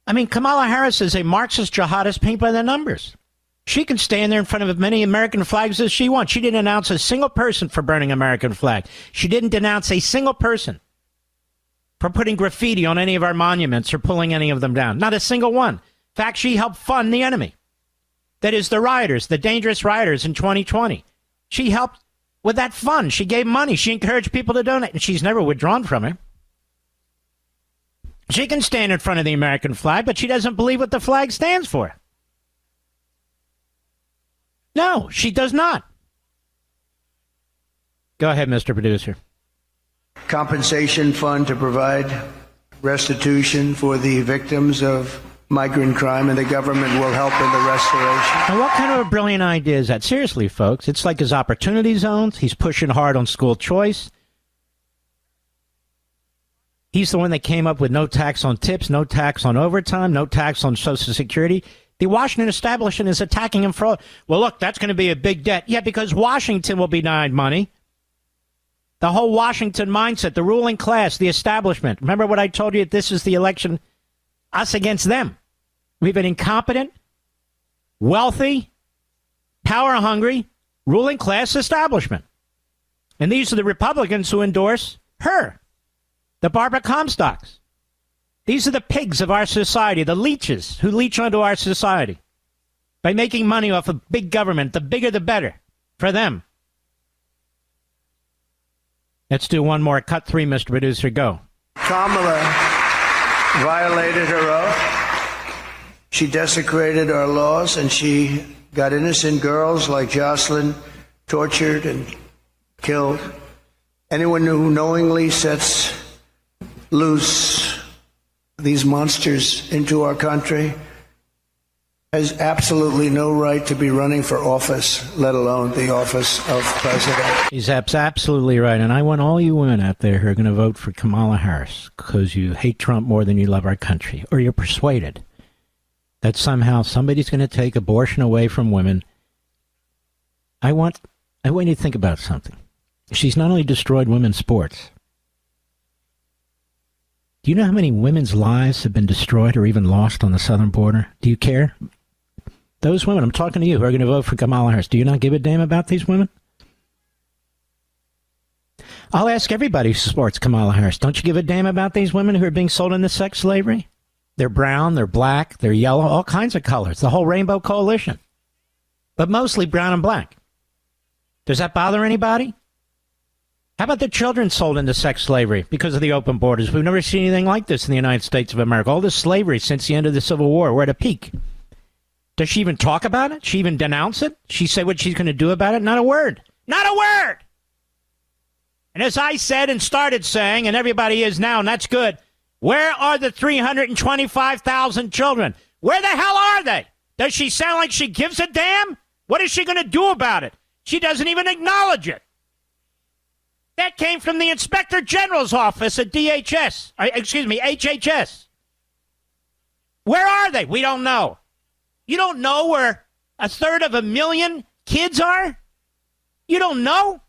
Speaker 1: I mean, Kamala Harris is a Marxist jihadist paint by the numbers. She can stand there in front of as many American flags as she wants. She didn't announce a single person for burning American flag. She didn't denounce a single person for putting graffiti on any of our monuments or pulling any of them down. Not a single one. In fact, she helped fund the enemy. That is the rioters, the dangerous rioters in 2020. She helped with that fund. She gave money. She encouraged people to donate, and she's never withdrawn from it. She can stand in front of the American flag, but she doesn't believe what the flag stands for. No, she does not. Go ahead, Mr. Producer.
Speaker 9: Compensation fund to provide restitution for the victims of migrant crime, and the government will help in the restoration.
Speaker 1: And what kind of a brilliant idea is that? Seriously, folks, it's like his opportunity zones. He's pushing hard on school choice. He's the one that came up with no tax on tips, no tax on overtime, no tax on Social Security. The Washington establishment is attacking him for, well, look, that's going to be a big debt. Yeah, because Washington will be denied money. The whole Washington mindset, the ruling class, the establishment. Remember what I told you? This is the election, us against them. We have an incompetent, wealthy, power-hungry, ruling class establishment. And these are the Republicans who endorse her, the Barbara Comstocks. These are the pigs of our society, the leeches who leech onto our society by making money off of big government. The bigger, the better for them. Let's do one more. Cut 3, Mr. Producer. Go.
Speaker 9: Kamala violated her oath. She desecrated our laws, and she got innocent girls like Jocelyn tortured and killed. Anyone who knowingly sets loose these monsters into our country has absolutely no right to be running for office, let alone the office of president.
Speaker 1: He's absolutely right. And I want all you women out there who are going to vote for Kamala Harris because you hate Trump more than you love our country, or you're persuaded that somehow somebody's going to take abortion away from women. I want you to think about something. She's not only destroyed women's sports. Do you know how many women's lives have been destroyed or even lost on the southern border? Do you care? Those women, I'm talking to you, who are going to vote for Kamala Harris. Do you not give a damn about these women? I'll ask everybody who supports Kamala Harris. Don't you give a damn about these women who are being sold into sex slavery? They're brown, they're black, they're yellow, all kinds of colors. The whole Rainbow Coalition. But mostly brown and black. Does that bother anybody? How about the children sold into sex slavery because of the open borders? We've never seen anything like this in the United States of America. All this slavery since the end of the Civil War. We're at a peak. Does she even talk about it? She even denounce it? She say what she's going to do about it? Not a word. Not a word! And as I said and started saying, and everybody is now, and that's good, where are the 325,000 children? Where the hell are they? Does she sound like she gives a damn? What is she going to do about it? She doesn't even acknowledge it. That came from the Inspector General's office at HHS. Where are they? We don't know. You don't know where 1/3 kids are? You don't know?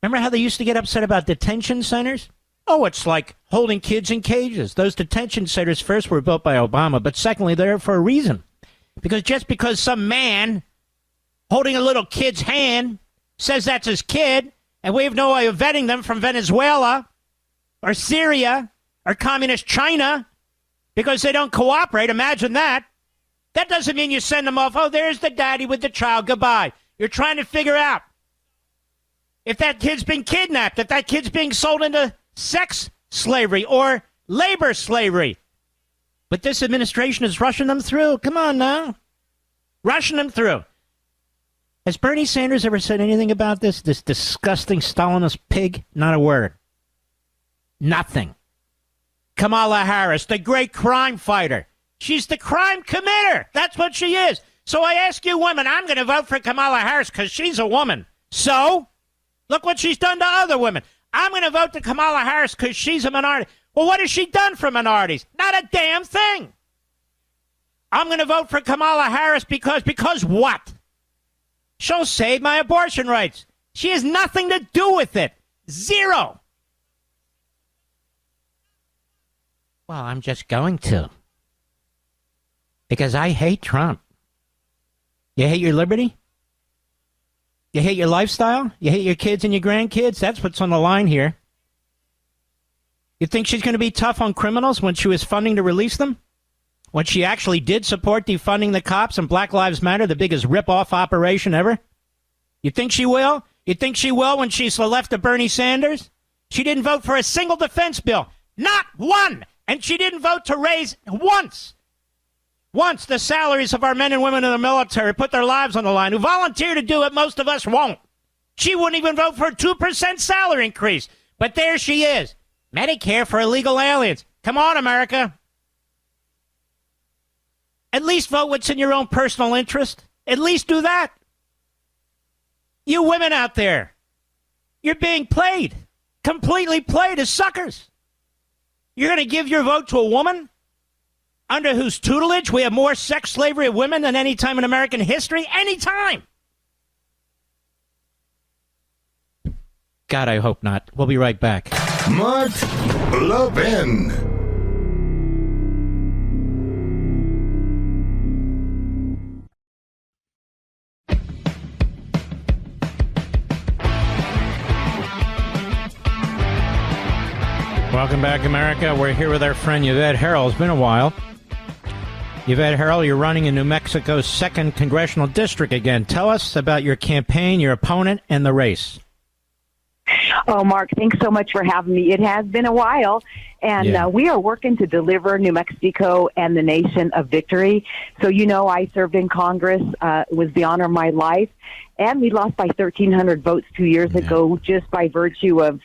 Speaker 1: Remember how they used to get upset about detention centers? Oh, it's like holding kids in cages. Those detention centers first were built by Obama, but secondly, they're for a reason. Because just because some man holding a little kid's hand says that's his kid, and we have no way of vetting them from Venezuela or Syria or communist China because they don't cooperate. Imagine that. That doesn't mean you send them off. Oh, there's the daddy with the child. Goodbye. You're trying to figure out if that kid's been kidnapped, if that kid's being sold into sex slavery or labor slavery. But this administration is rushing them through. Come on now. Rushing them through. Has Bernie Sanders ever said anything about this disgusting Stalinist pig? Not a word. Nothing. Kamala Harris, the great crime fighter. She's the crime committer. That's what she is. So I ask you women, I'm going to vote for Kamala Harris because she's a woman. So, look what she's done to other women. I'm going to vote to Kamala Harris because she's a minority. Well, what has she done for minorities? Not a damn thing. I'm going to vote for Kamala Harris because what? She'll save my abortion rights. She has nothing to do with it. Zero. Well, I'm just going to. Because I hate Trump. You hate your liberty? You hate your lifestyle? You hate your kids and your grandkids? That's what's on the line here. You think she's going to be tough on criminals when she was funding to release them? When she actually did support defunding the cops and Black Lives Matter, the biggest rip-off operation ever? You think she will? You think she will when she's the left of Bernie Sanders? She didn't vote for a single defense bill. Not one. And she didn't vote to raise once the salaries of our men and women in the military, put their lives on the line, who volunteer to do it. Most of us won't. She wouldn't even vote for a 2% salary increase. But there she is. Medicare for illegal aliens. Come on, America. At least vote what's in your own personal interest. At least do that. You women out there, you're being played, completely played as suckers. You're going to give your vote to a woman under whose tutelage we have more sex slavery of women than any time in American history? Any time. God, I hope not. We'll be right back.
Speaker 2: Mark Levin.
Speaker 1: Welcome back, America. We're here with our friend Yvette Herrell. It's been a while. Yvette Herrell, you're running in New Mexico's 2nd Congressional District again. Tell us about your campaign, your opponent, and the race.
Speaker 10: Oh, Mark, thanks so much for having me. It has been a while, and we are working to deliver New Mexico and the nation a victory. So, I served in Congress. It was the honor of my life, and we lost by 1,300 votes 2 years ago just by virtue of,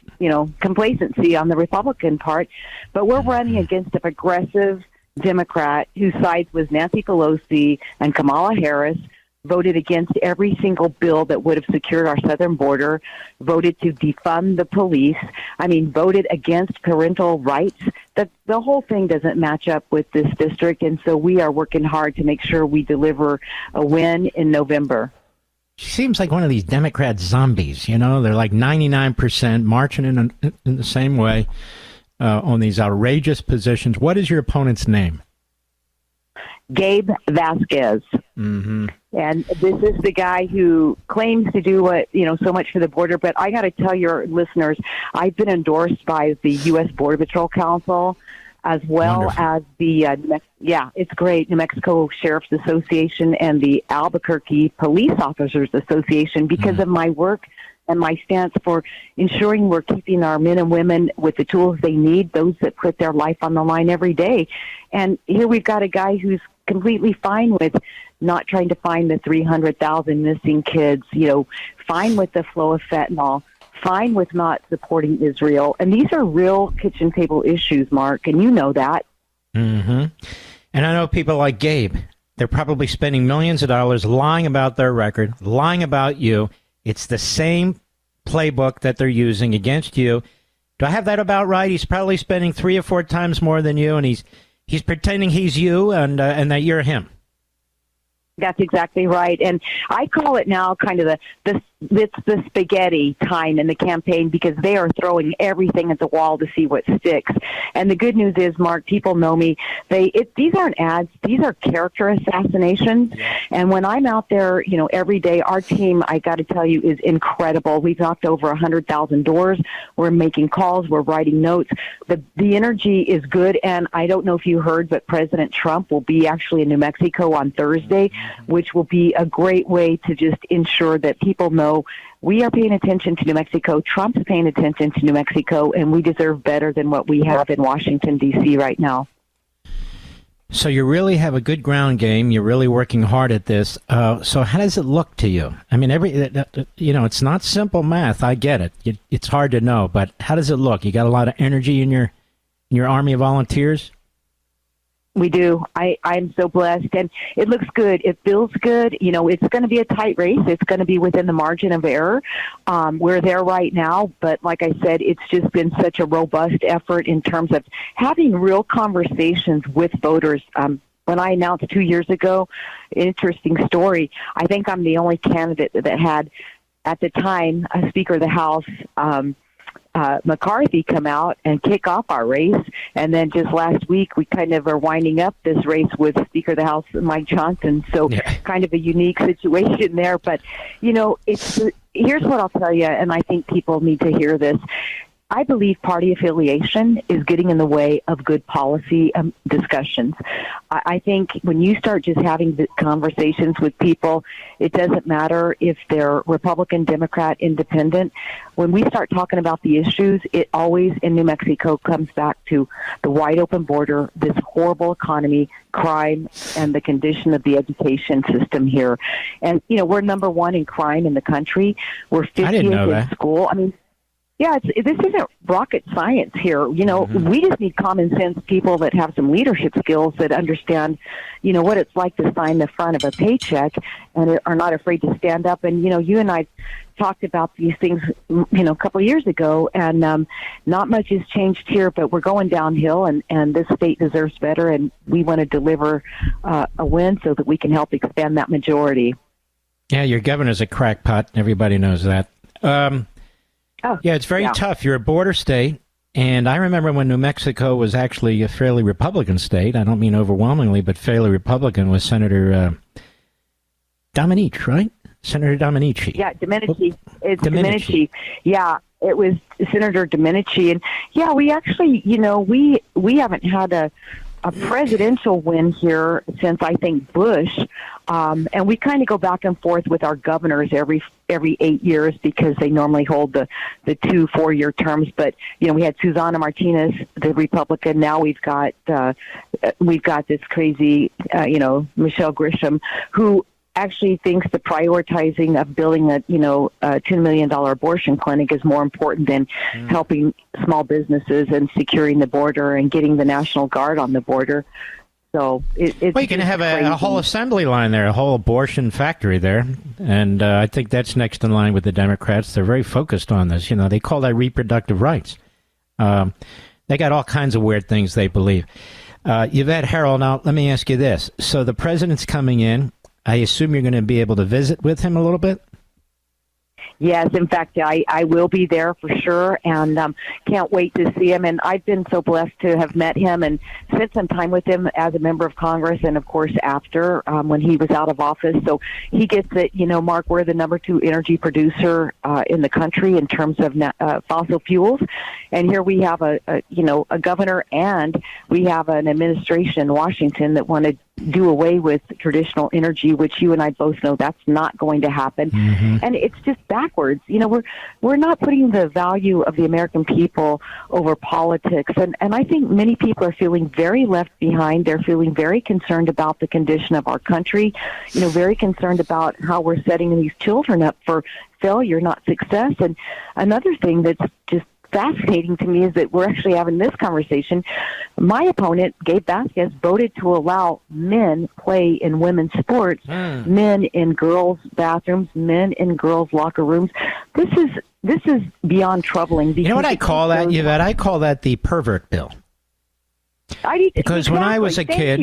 Speaker 10: complacency on the Republican part. But we're running against a progressive Democrat who sides with Nancy Pelosi and Kamala Harris, voted against every single bill that would have secured our southern border, voted to defund the police, voted against parental rights. The whole thing doesn't match up with this district, and so we are working hard to make sure we deliver a win in November.
Speaker 1: She seems like one of these Democrat zombies, They're like 99% marching in the same way on these outrageous positions. What is your opponent's name?
Speaker 10: Gabe Vasquez.
Speaker 1: Mm-hmm.
Speaker 10: And this is the guy who claims to do so much for the border. But I got to tell your listeners, I've been endorsed by the U.S. Border Patrol Council, as well
Speaker 1: Wonderful.
Speaker 10: as the, it's great, New Mexico Sheriff's Association and the Albuquerque Police Officers Association, because of my work and my stance for ensuring we're keeping our men and women with the tools they need, those that put their life on the line every day. And here we've got a guy who's completely fine with not trying to find the 300,000 missing kids, fine with the flow of fentanyl, fine with not supporting Israel. And these are real kitchen table issues, Mark, and you know that.
Speaker 1: Mm-hmm. And I know people like Gabe. They're probably spending millions of dollars lying about their record, lying about you. It's the same playbook that they're using against you. Do I have that about right? He's probably spending 3 or 4 times more than you, and he's pretending he's you and that you're him.
Speaker 10: That's exactly right. And I call it now kind of it's the spaghetti time in the campaign, because they are throwing everything at the wall to see what sticks. And the good news is, Mark, people know me. These aren't ads. These are character assassinations. Yeah. And when I'm out there, every day, our team, I got to tell you, is incredible. We've knocked over 100,000 doors. We're making calls. We're writing notes. The energy is good. And I don't know if you heard, but President Trump will be actually in New Mexico on Thursday, which will be a great way to just ensure that people know we are paying attention to New Mexico. Trump's paying attention to New Mexico, and we deserve better than what we have in Washington, D.C. right now.
Speaker 1: So you really have a good ground game. You're really working hard at this. So how does it look to you? It's not simple math. I get it. It's hard to know, but how does it look? You got a lot of energy in your army of volunteers?
Speaker 10: We do. I'm so blessed, and it looks good. It feels good. It's going to be a tight race. It's going to be within the margin of error. We're there right now, but like I said, it's just been such a robust effort in terms of having real conversations with voters. When I announced 2 years ago, interesting story, I think I'm the only candidate that had, at the time, a Speaker of the House, McCarthy, come out and kick off our race. And then just last week, we kind of are winding up this race with Speaker of the House, Mike Johnson. So kind of a unique situation there. But, here's what I'll tell you, and I think people need to hear this. I believe party affiliation is getting in the way of good policy discussions. I think when you start just having the conversations with people, it doesn't matter if they're Republican, Democrat, Independent. When we start talking about the issues, it always in New Mexico comes back to the wide open border, this horrible economy, crime, and the condition of the education system here. And, we're number one in crime in the country. We're 50th in school. I mean, yeah, this isn't rocket science here. We just need common sense people that have some leadership skills that understand, what it's like to sign the front of a paycheck and are not afraid to stand up. And, you and I talked about these things, a couple of years ago, and not much has changed here, but we're going downhill, and this state deserves better, and we want to deliver a win so that we can help expand that majority.
Speaker 1: Yeah, your governor's a crackpot. Everybody knows that. Yeah, it's very tough. You're a border state, and I remember when New Mexico was actually a fairly Republican state. I don't mean overwhelmingly, but fairly Republican with Senator Dominici, right? Senator Dominici.
Speaker 10: Yeah, Dominici. It's Dominici. Yeah, it was Senator Dominici. And, yeah, we actually, we haven't had a presidential win here since, I think, Bush. And we kind of go back and forth with our governors every 8 years because they normally hold the 2 4-year terms. But, we had Susana Martinez, the Republican. Now we've got this crazy, Michelle Grisham, who actually thinks the prioritizing of building a $10 million abortion clinic is more important than helping small businesses and securing the border and getting the National Guard on the border. So it's
Speaker 1: you can have a whole assembly line there, a whole abortion factory there, and I think that's next in line with the Democrats. They're very focused on this. They call that reproductive rights. They got all kinds of weird things they believe. Yvette Herrell, now let me ask you this: so the president's coming in. I assume you're going to be able to visit with him a little bit?
Speaker 10: Yes, in fact, I will be there for sure, and can't wait to see him. And I've been so blessed to have met him and spent some time with him as a member of Congress and, of course, after when he was out of office. So he gets it. Mark, we're the number 2 energy producer in the country in terms of fossil fuels. And here we have a governor, and we have an administration in Washington that wanted do away with traditional energy, which you and I both know that's not going to happen. Mm-hmm. And it's just backwards. We're not putting the value of the American people over politics. And I think many people are feeling very left behind. They're feeling very concerned about the condition of our country, very concerned about how we're setting these children up for failure, not success. And another thing that's just fascinating to me is that we're actually having this conversation. My opponent, Gabe Vasquez, voted to allow men play in women's sports, men in girls' bathrooms, men in girls' locker rooms. This is beyond troubling.
Speaker 1: You know what I call that, Yvette? I call that the pervert bill. Because when I was a kid,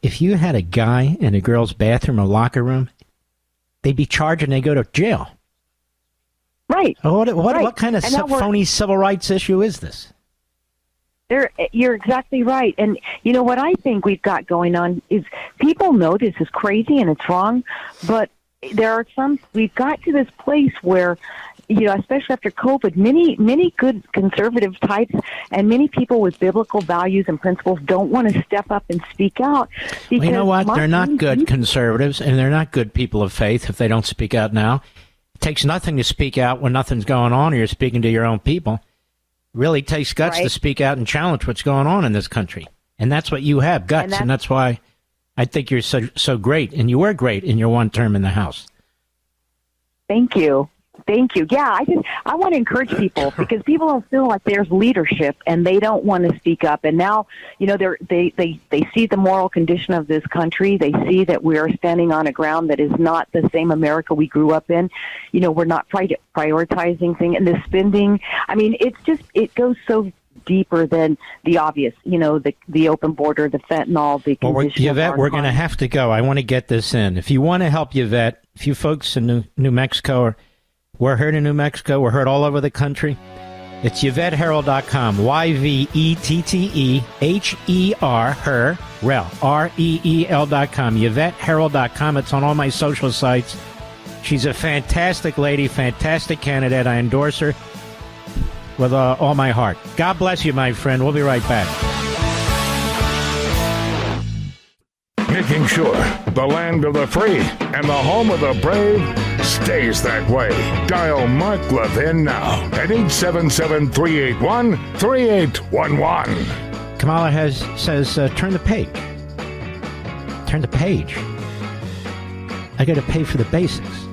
Speaker 1: if you had a guy in a girl's bathroom or locker room, they'd be charged and they go to jail.
Speaker 10: Right.
Speaker 1: What kind of phony civil rights issue is this?
Speaker 10: You're exactly right. And what I think we've got going on is people know this is crazy and it's wrong, but we've got to this place where, especially after COVID, many good conservative types and many people with biblical values and principles don't want to step up and speak out.
Speaker 1: Well, you know what? They're not good conservatives, and they're not good people of faith if they don't speak out now. It takes nothing to speak out when nothing's going on or you're speaking to your own people. It really takes guts to speak out and challenge what's going on in this country. And that's what you have, guts. And that's why I think you're so great. And you were great in your one term in the House. Thank you.
Speaker 10: Yeah, I want to encourage people because people don't feel like there's leadership and they don't want to speak up. And now, they see the moral condition of this country. They see that we are standing on a ground that is not the same America we grew up in. We're not prioritizing things and the spending. I mean, it goes so deeper than the obvious, the open border, the fentanyl, the condition.
Speaker 1: Yvette, we're going to have to go. I want to get this in. If you want to help Yvette, if you folks in New Mexico we're heard in New Mexico. We're heard all over the country. It's YvetteHerrell.com. YvetteHerrell, REEL.com. YvetteHerrell.com. It's on all my social sites. She's a fantastic lady, fantastic candidate. I endorse her. with all my heart. God bless you, my friend. We'll be right back.
Speaker 2: Making sure the land of the free and the home of the brave stays that way. Dial Mark Levin now at 877-381-3811.
Speaker 1: Kamala says, turn the page. Turn the page. I got to pay for the basics.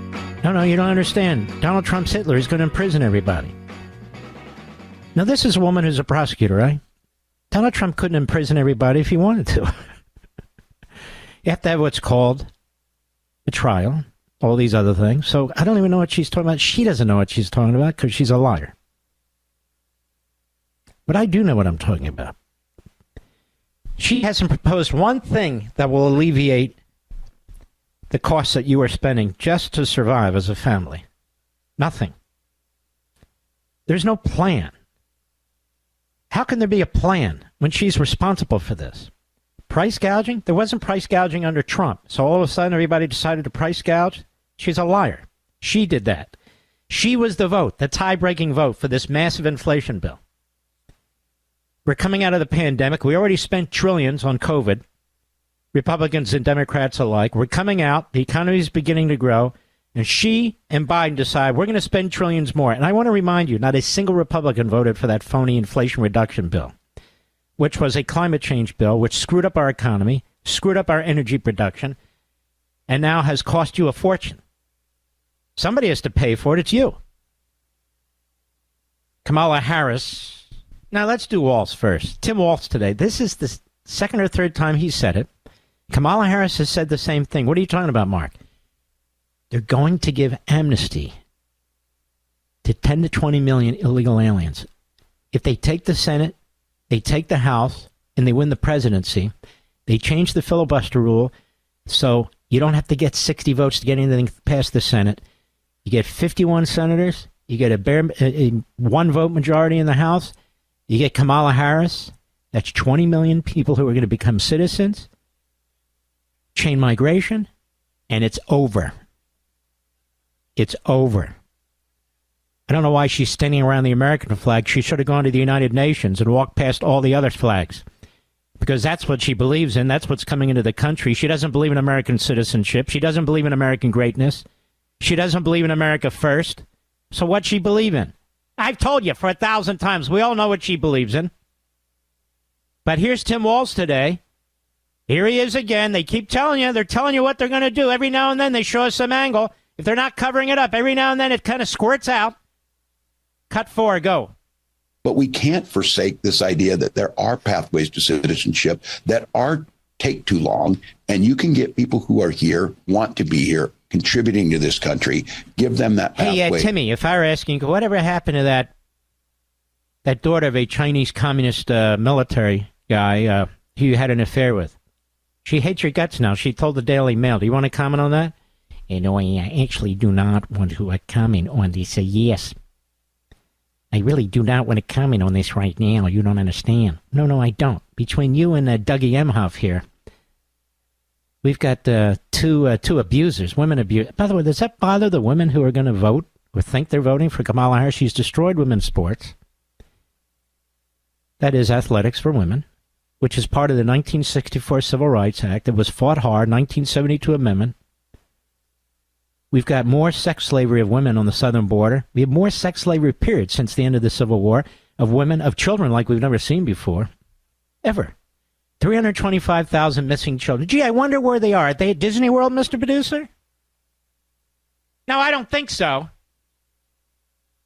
Speaker 1: No, you don't understand. Donald Trump's Hitler is going to imprison everybody. Now, this is a woman who's a prosecutor, right? Donald Trump couldn't imprison everybody if he wanted to. You have to have what's called a trial, all these other things. So I don't even know what she's talking about. She doesn't know what she's talking about because she's a liar. But I do know what I'm talking about. She hasn't proposed one thing that will alleviate the costs that you are spending just to survive as a family. Nothing. There's no plan. How can there be a plan when she's responsible for this? Price gouging? There wasn't price gouging under Trump. So all of a sudden everybody decided to price gouge? She's a liar. She did that. She was the vote, the tie-breaking vote for this massive inflation bill. We're coming out of the pandemic. We already spent trillions on COVID. Republicans and Democrats alike. We're coming out. The economy is beginning to grow. And she and Biden decide we're going to spend trillions more. And I want to remind you, not a single Republican voted for that phony Inflation Reduction Bill, which was a climate change bill, which screwed up our economy, screwed up our energy production, and now has cost you a fortune. Somebody has to pay for it. It's you. Kamala Harris. Now, let's do Walz first. Tim Walz today. This is the second or third time he said it. Kamala Harris has said the same thing. What are you talking about, Mark? They're going to give amnesty to 10 to 20 million illegal aliens. If they take the Senate, they take the House, and they win the presidency, they change the filibuster rule so you don't have to get 60 votes to get anything past the Senate. You get 51 senators. You get a one-vote majority in the House. You get Kamala Harris. That's 20 million people who are going to become citizens. Chain migration. And it's over. It's over. I don't know why she's standing around the American flag. She should have gone to the United Nations and walked past all the other flags. Because that's what she believes in. That's what's coming into the country. She doesn't believe in American citizenship. She doesn't believe in American greatness. She doesn't believe in America first. So what's she believe in? I've told you for 1,000 times. We all know what she believes in. But here's Tim Walz today. Here he is again. They keep telling you. They're telling you what they're going to do. Every now and then they show us some angle. If they're not covering it up, every now and then it kind of squirts out. Cut 4, go.
Speaker 11: But we can't forsake this idea that there are pathways to citizenship that take too long, and you can get people who are here, want to be here, contributing to this country, give them that pathway.
Speaker 1: Hey, Timmy, if I were asking, whatever happened to that daughter of a Chinese communist military guy who you had an affair with? She hates your guts now. She told the Daily Mail. Do you want to comment on that? No, I actually do not want to comment on this. Yes. I really do not want to comment on this right now. You don't understand. No, I don't. Between you and Dougie Emhoff here, we've got two abusers, women abusers. By the way, does that bother the women who are going to vote or think they're voting for Kamala Harris? She's destroyed women's sports. That is athletics for women, which is part of the 1964 Civil Rights Act. It was fought hard, 1972 amendment. We've got more sex slavery of women on the southern border. We have more sex slavery, period, since the end of the Civil War, of women, of children like we've never seen before, ever. 325,000 missing children. Gee, I wonder where they are. Are they at Disney World, Mr. Producer? No, I don't think so.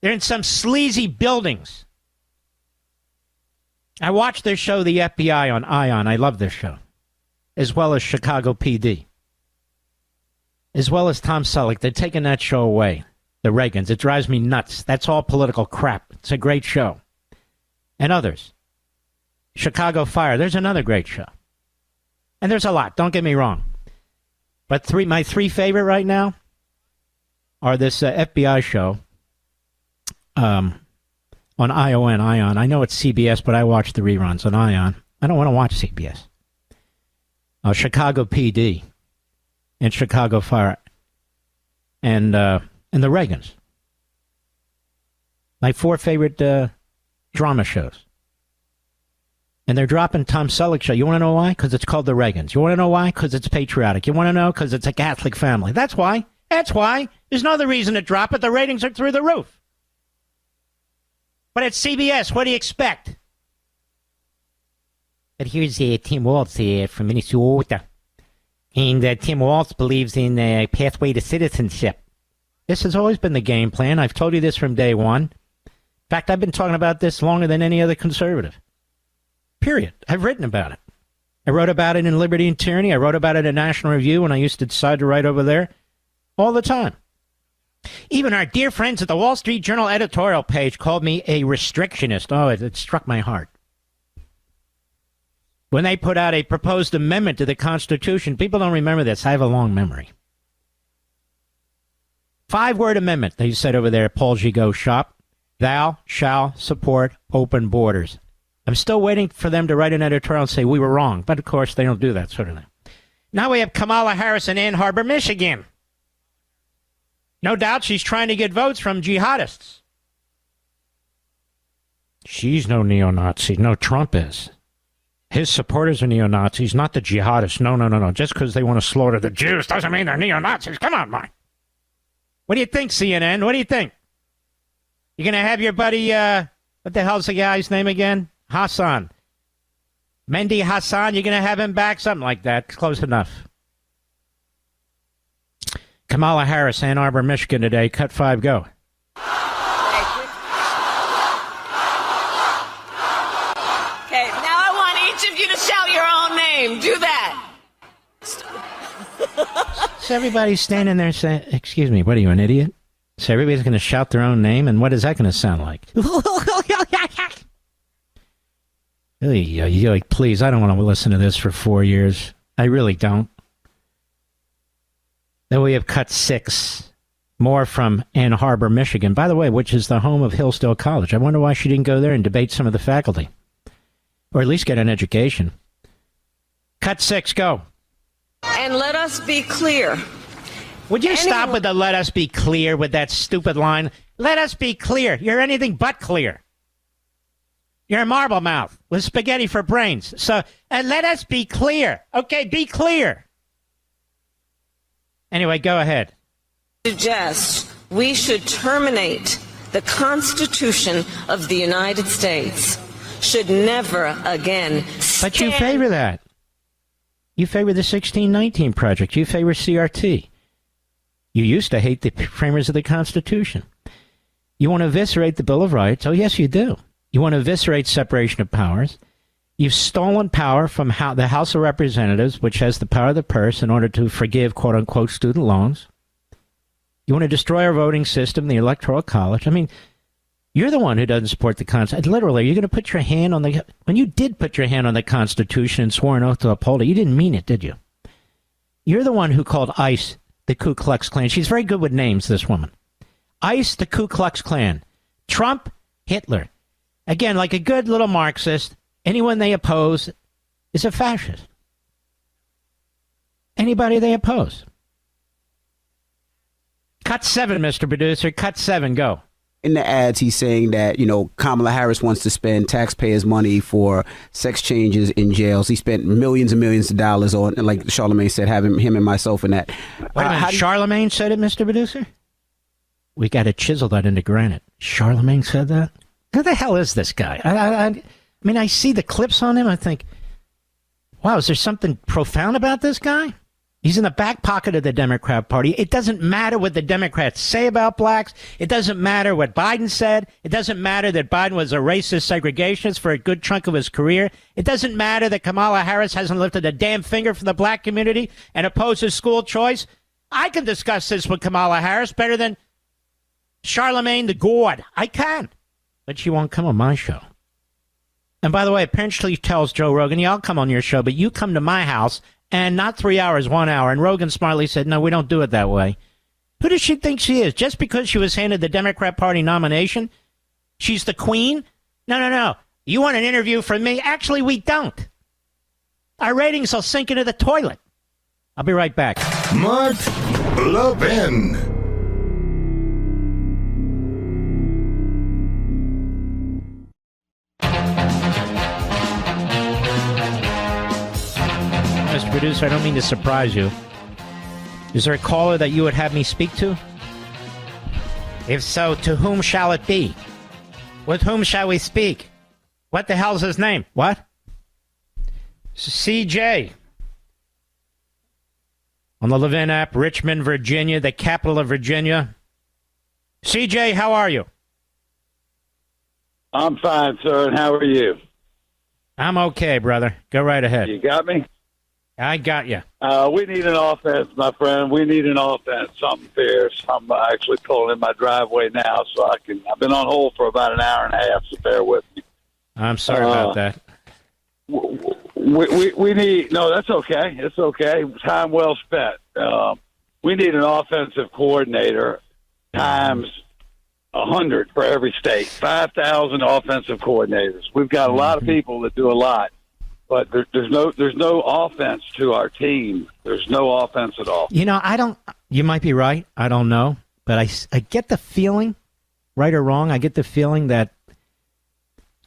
Speaker 1: They're in some sleazy buildings. I watched their show, The FBI, on ION. I love their show. As well as Chicago PD. As well as Tom Selleck. They're taking that show away. The Reagans. It drives me nuts. That's all political crap. It's a great show. And others. Chicago Fire. There's another great show. And there's a lot. Don't get me wrong. But my three favorite right now are this FBI show on ION. I know it's CBS, but I watch the reruns on ION. I don't want to watch CBS. Chicago PD. And Chicago Fire, and the Reagans. My four favorite drama shows. And they're dropping Tom Selleck show. You want to know why? Because it's called The Reagans. You want to know why? Because it's patriotic. You want to know? Because it's a Catholic family. That's why. That's why. There's no other reason to drop it. The ratings are through the roof. But at CBS, what do you expect? But here's Tim Waltz from Minnesota. And Tim Waltz believes in a pathway to citizenship. This has always been the game plan. I've told you this from day one. In fact, I've been talking about this longer than any other conservative. Period. I've written about it. I wrote about it in Liberty and Tyranny. I wrote about it in National Review when I used to decide to write over there all the time. Even our dear friends at the Wall Street Journal editorial page called me a restrictionist. Oh, it struck my heart. When they put out a proposed amendment to the Constitution, people don't remember this. I have a long memory. 5-word amendment, they said over there at Paul Gigot shop. Thou shall support open borders. I'm still waiting for them to write an editorial and say we were wrong. But, of course, they don't do that sort of thing. Now we have Kamala Harris in Ann Arbor, Michigan. No doubt she's trying to get votes from jihadists. She's no neo-Nazi. No, Trump is. His supporters are neo-Nazis, not the jihadists. No. Just because they want to slaughter the Jews doesn't mean they're neo-Nazis. Come on, Mike. What do you think, CNN? What do you think? You're going to have your buddy, what the hell's the guy's name again? Hasan. Mehdi Hasan, you're going to have him back? Something like that. Close enough. Kamala Harris, Ann Arbor, Michigan today. Cut 5, go.
Speaker 7: Okay, now I want each of you to shout your own name. Do that.
Speaker 1: So everybody's standing there saying, excuse me, what are you, an idiot? So everybody's going to shout their own name, and what is that going to sound like? Please, I don't want to listen to this for 4 years. I really don't. Then we have cut 6, more from Ann Arbor, Michigan, by the way, which is the home of Hillsdale College. I wonder why she didn't go there and debate some of the faculty, or at least get an education. Cut 6, go.
Speaker 7: And let us be clear.
Speaker 1: Would you stop with the let us be clear with that stupid line? Let us be clear. You're anything but clear. You're a marble mouth with spaghetti for brains. So, and let us be clear. Okay, be clear. Anyway, go ahead.
Speaker 7: Suggest we should terminate the Constitution of the United States. Should never again stand.
Speaker 1: But you favor that. You favor the 1619 Project. You favor CRT. You used to hate the framers of the Constitution. You want to eviscerate the Bill of Rights. Oh, yes, you do. You want to eviscerate separation of powers. You've stolen power from the House of Representatives, which has the power of the purse, in order to forgive, quote-unquote, student loans. You want to destroy our voting system, the Electoral College. I mean, you're the one who doesn't support the Constitution. Literally, you're going to put your hand on the... When you did put your hand on the Constitution and swore an oath to uphold it, you didn't mean it, did you? You're the one who called ICE the Ku Klux Klan. She's very good with names, this woman. ICE, the Ku Klux Klan. Trump, Hitler. Again, like a good little Marxist, anyone they oppose is a fascist. Anybody they oppose. Cut 7, Mr. Producer. Cut 7, go.
Speaker 12: In the ads, he's saying that, Kamala Harris wants to spend taxpayers' money for sex changes in jails. He spent millions and millions of dollars on, like Charlamagne said, having him and myself in that.
Speaker 1: Wait a minute, Charlamagne said it, Mr. Producer? We got to chisel that into granite. Charlamagne said that? Who the hell is this guy? I mean, I see the clips on him. I think, wow, is there something profound about this guy? He's in the back pocket of the Democrat Party. It doesn't matter what the Democrats say about blacks. It doesn't matter what Biden said. It doesn't matter that Biden was a racist segregationist for a good chunk of his career. It doesn't matter that Kamala Harris hasn't lifted a damn finger for the black community and opposes school choice. I can discuss this with Kamala Harris better than Charlamagne the God. I can. But she won't come on my show. And by the way, apparently she tells Joe Rogan, yeah, I'll come on your show, but you come to my house and not 3 hours, 1 hour. And Rogan smartly said, no, we don't do it that way. Who does she think she is? Just because she was handed the Democrat Party nomination, she's the queen? No. You want an interview from me? Actually, we don't. Our ratings will sink into the toilet. I'll be right back.
Speaker 2: Mark Levin.
Speaker 1: Mr. Producer, I don't mean to surprise you. Is there a caller that you would have me speak to? If so, to whom shall it be? With whom shall we speak? What the hell's his name? What? CJ. On the Levin app, Richmond, Virginia, the capital of Virginia. CJ, how are you?
Speaker 13: I'm fine, sir, and how are you?
Speaker 1: I'm okay, brother. Go right ahead.
Speaker 13: You got me?
Speaker 1: I got you.
Speaker 13: We need an offense, my friend. We need an offense, something fierce. I'm actually pulling in my driveway now, so I've been on hold for about an hour and a half, so bear with me.
Speaker 1: I'm sorry about that.
Speaker 13: We need, no, that's okay. It's okay. Time well spent. We need an offensive coordinator times 100 for every state. 5,000 offensive coordinators. We've got a lot of people that do a lot. But there's no offense to our team. There's no offense at all.
Speaker 1: You know, you might be right. I don't know. But I get the feeling, right or wrong, I get the feeling that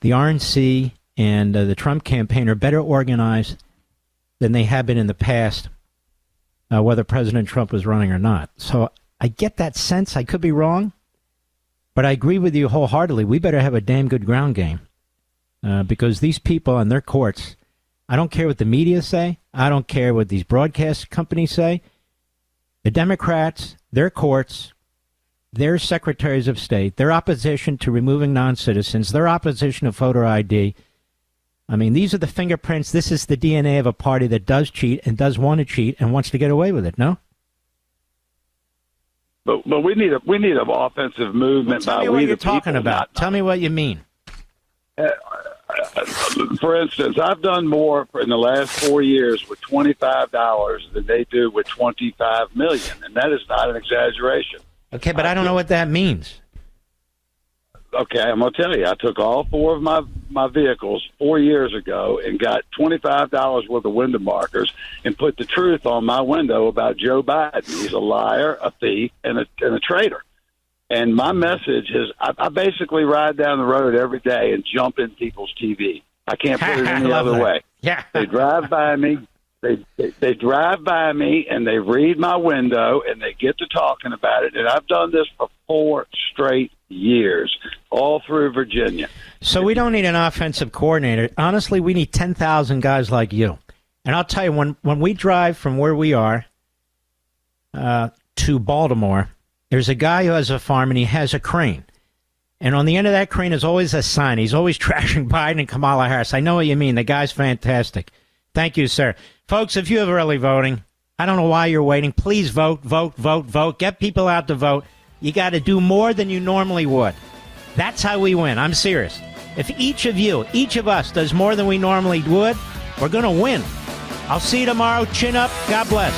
Speaker 1: the RNC and the Trump campaign are better organized than they have been in the past, whether President Trump was running or not. So I get that sense. I could be wrong. But I agree with you wholeheartedly. We better have a damn good ground game. Because these people and their courts, I don't care what the media say. I don't care what these broadcast companies say. The Democrats, their courts, their secretaries of state, their opposition to removing non-citizens, their opposition to voter ID. I mean, these are the fingerprints. This is the DNA of a party that does cheat and does want to cheat and wants to get away with it, no?
Speaker 13: But we need an offensive movement.
Speaker 1: Tell me what you're talking about. Tell me what you mean.
Speaker 13: For instance, I've done more in the last 4 years with $25 than they do with $25 million, and that is not an exaggeration.
Speaker 1: Okay, but I don't know what that means.
Speaker 13: Okay, I'm going to tell you. I took all four of my vehicles 4 years ago and got $25 worth of window markers and put the truth on my window about Joe Biden. He's a liar, a thief, and a traitor. And my message is I basically ride down the road every day and jump in people's TV. I can't put it any other way.
Speaker 1: Yeah.
Speaker 13: They drive by me. They drive by me and they read my window and they get to talking about it. And I've done this for 4 straight years, all through Virginia.
Speaker 1: So we don't need an offensive coordinator. Honestly, we need 10,000 guys like you. And I'll tell you, when we drive from where we are to Baltimore, there's a guy who has a farm and he has a crane. And on the end of that crane is always a sign. He's always trashing Biden and Kamala Harris. I know what you mean. The guy's fantastic. Thank you, sir. Folks, if you're early voting, I don't know why you're waiting. Please vote, vote, vote, vote. Get people out to vote. You got to do more than you normally would. That's how we win. I'm serious. If each of us does more than we normally would, we're going to win. I'll see you tomorrow. Chin up. God bless.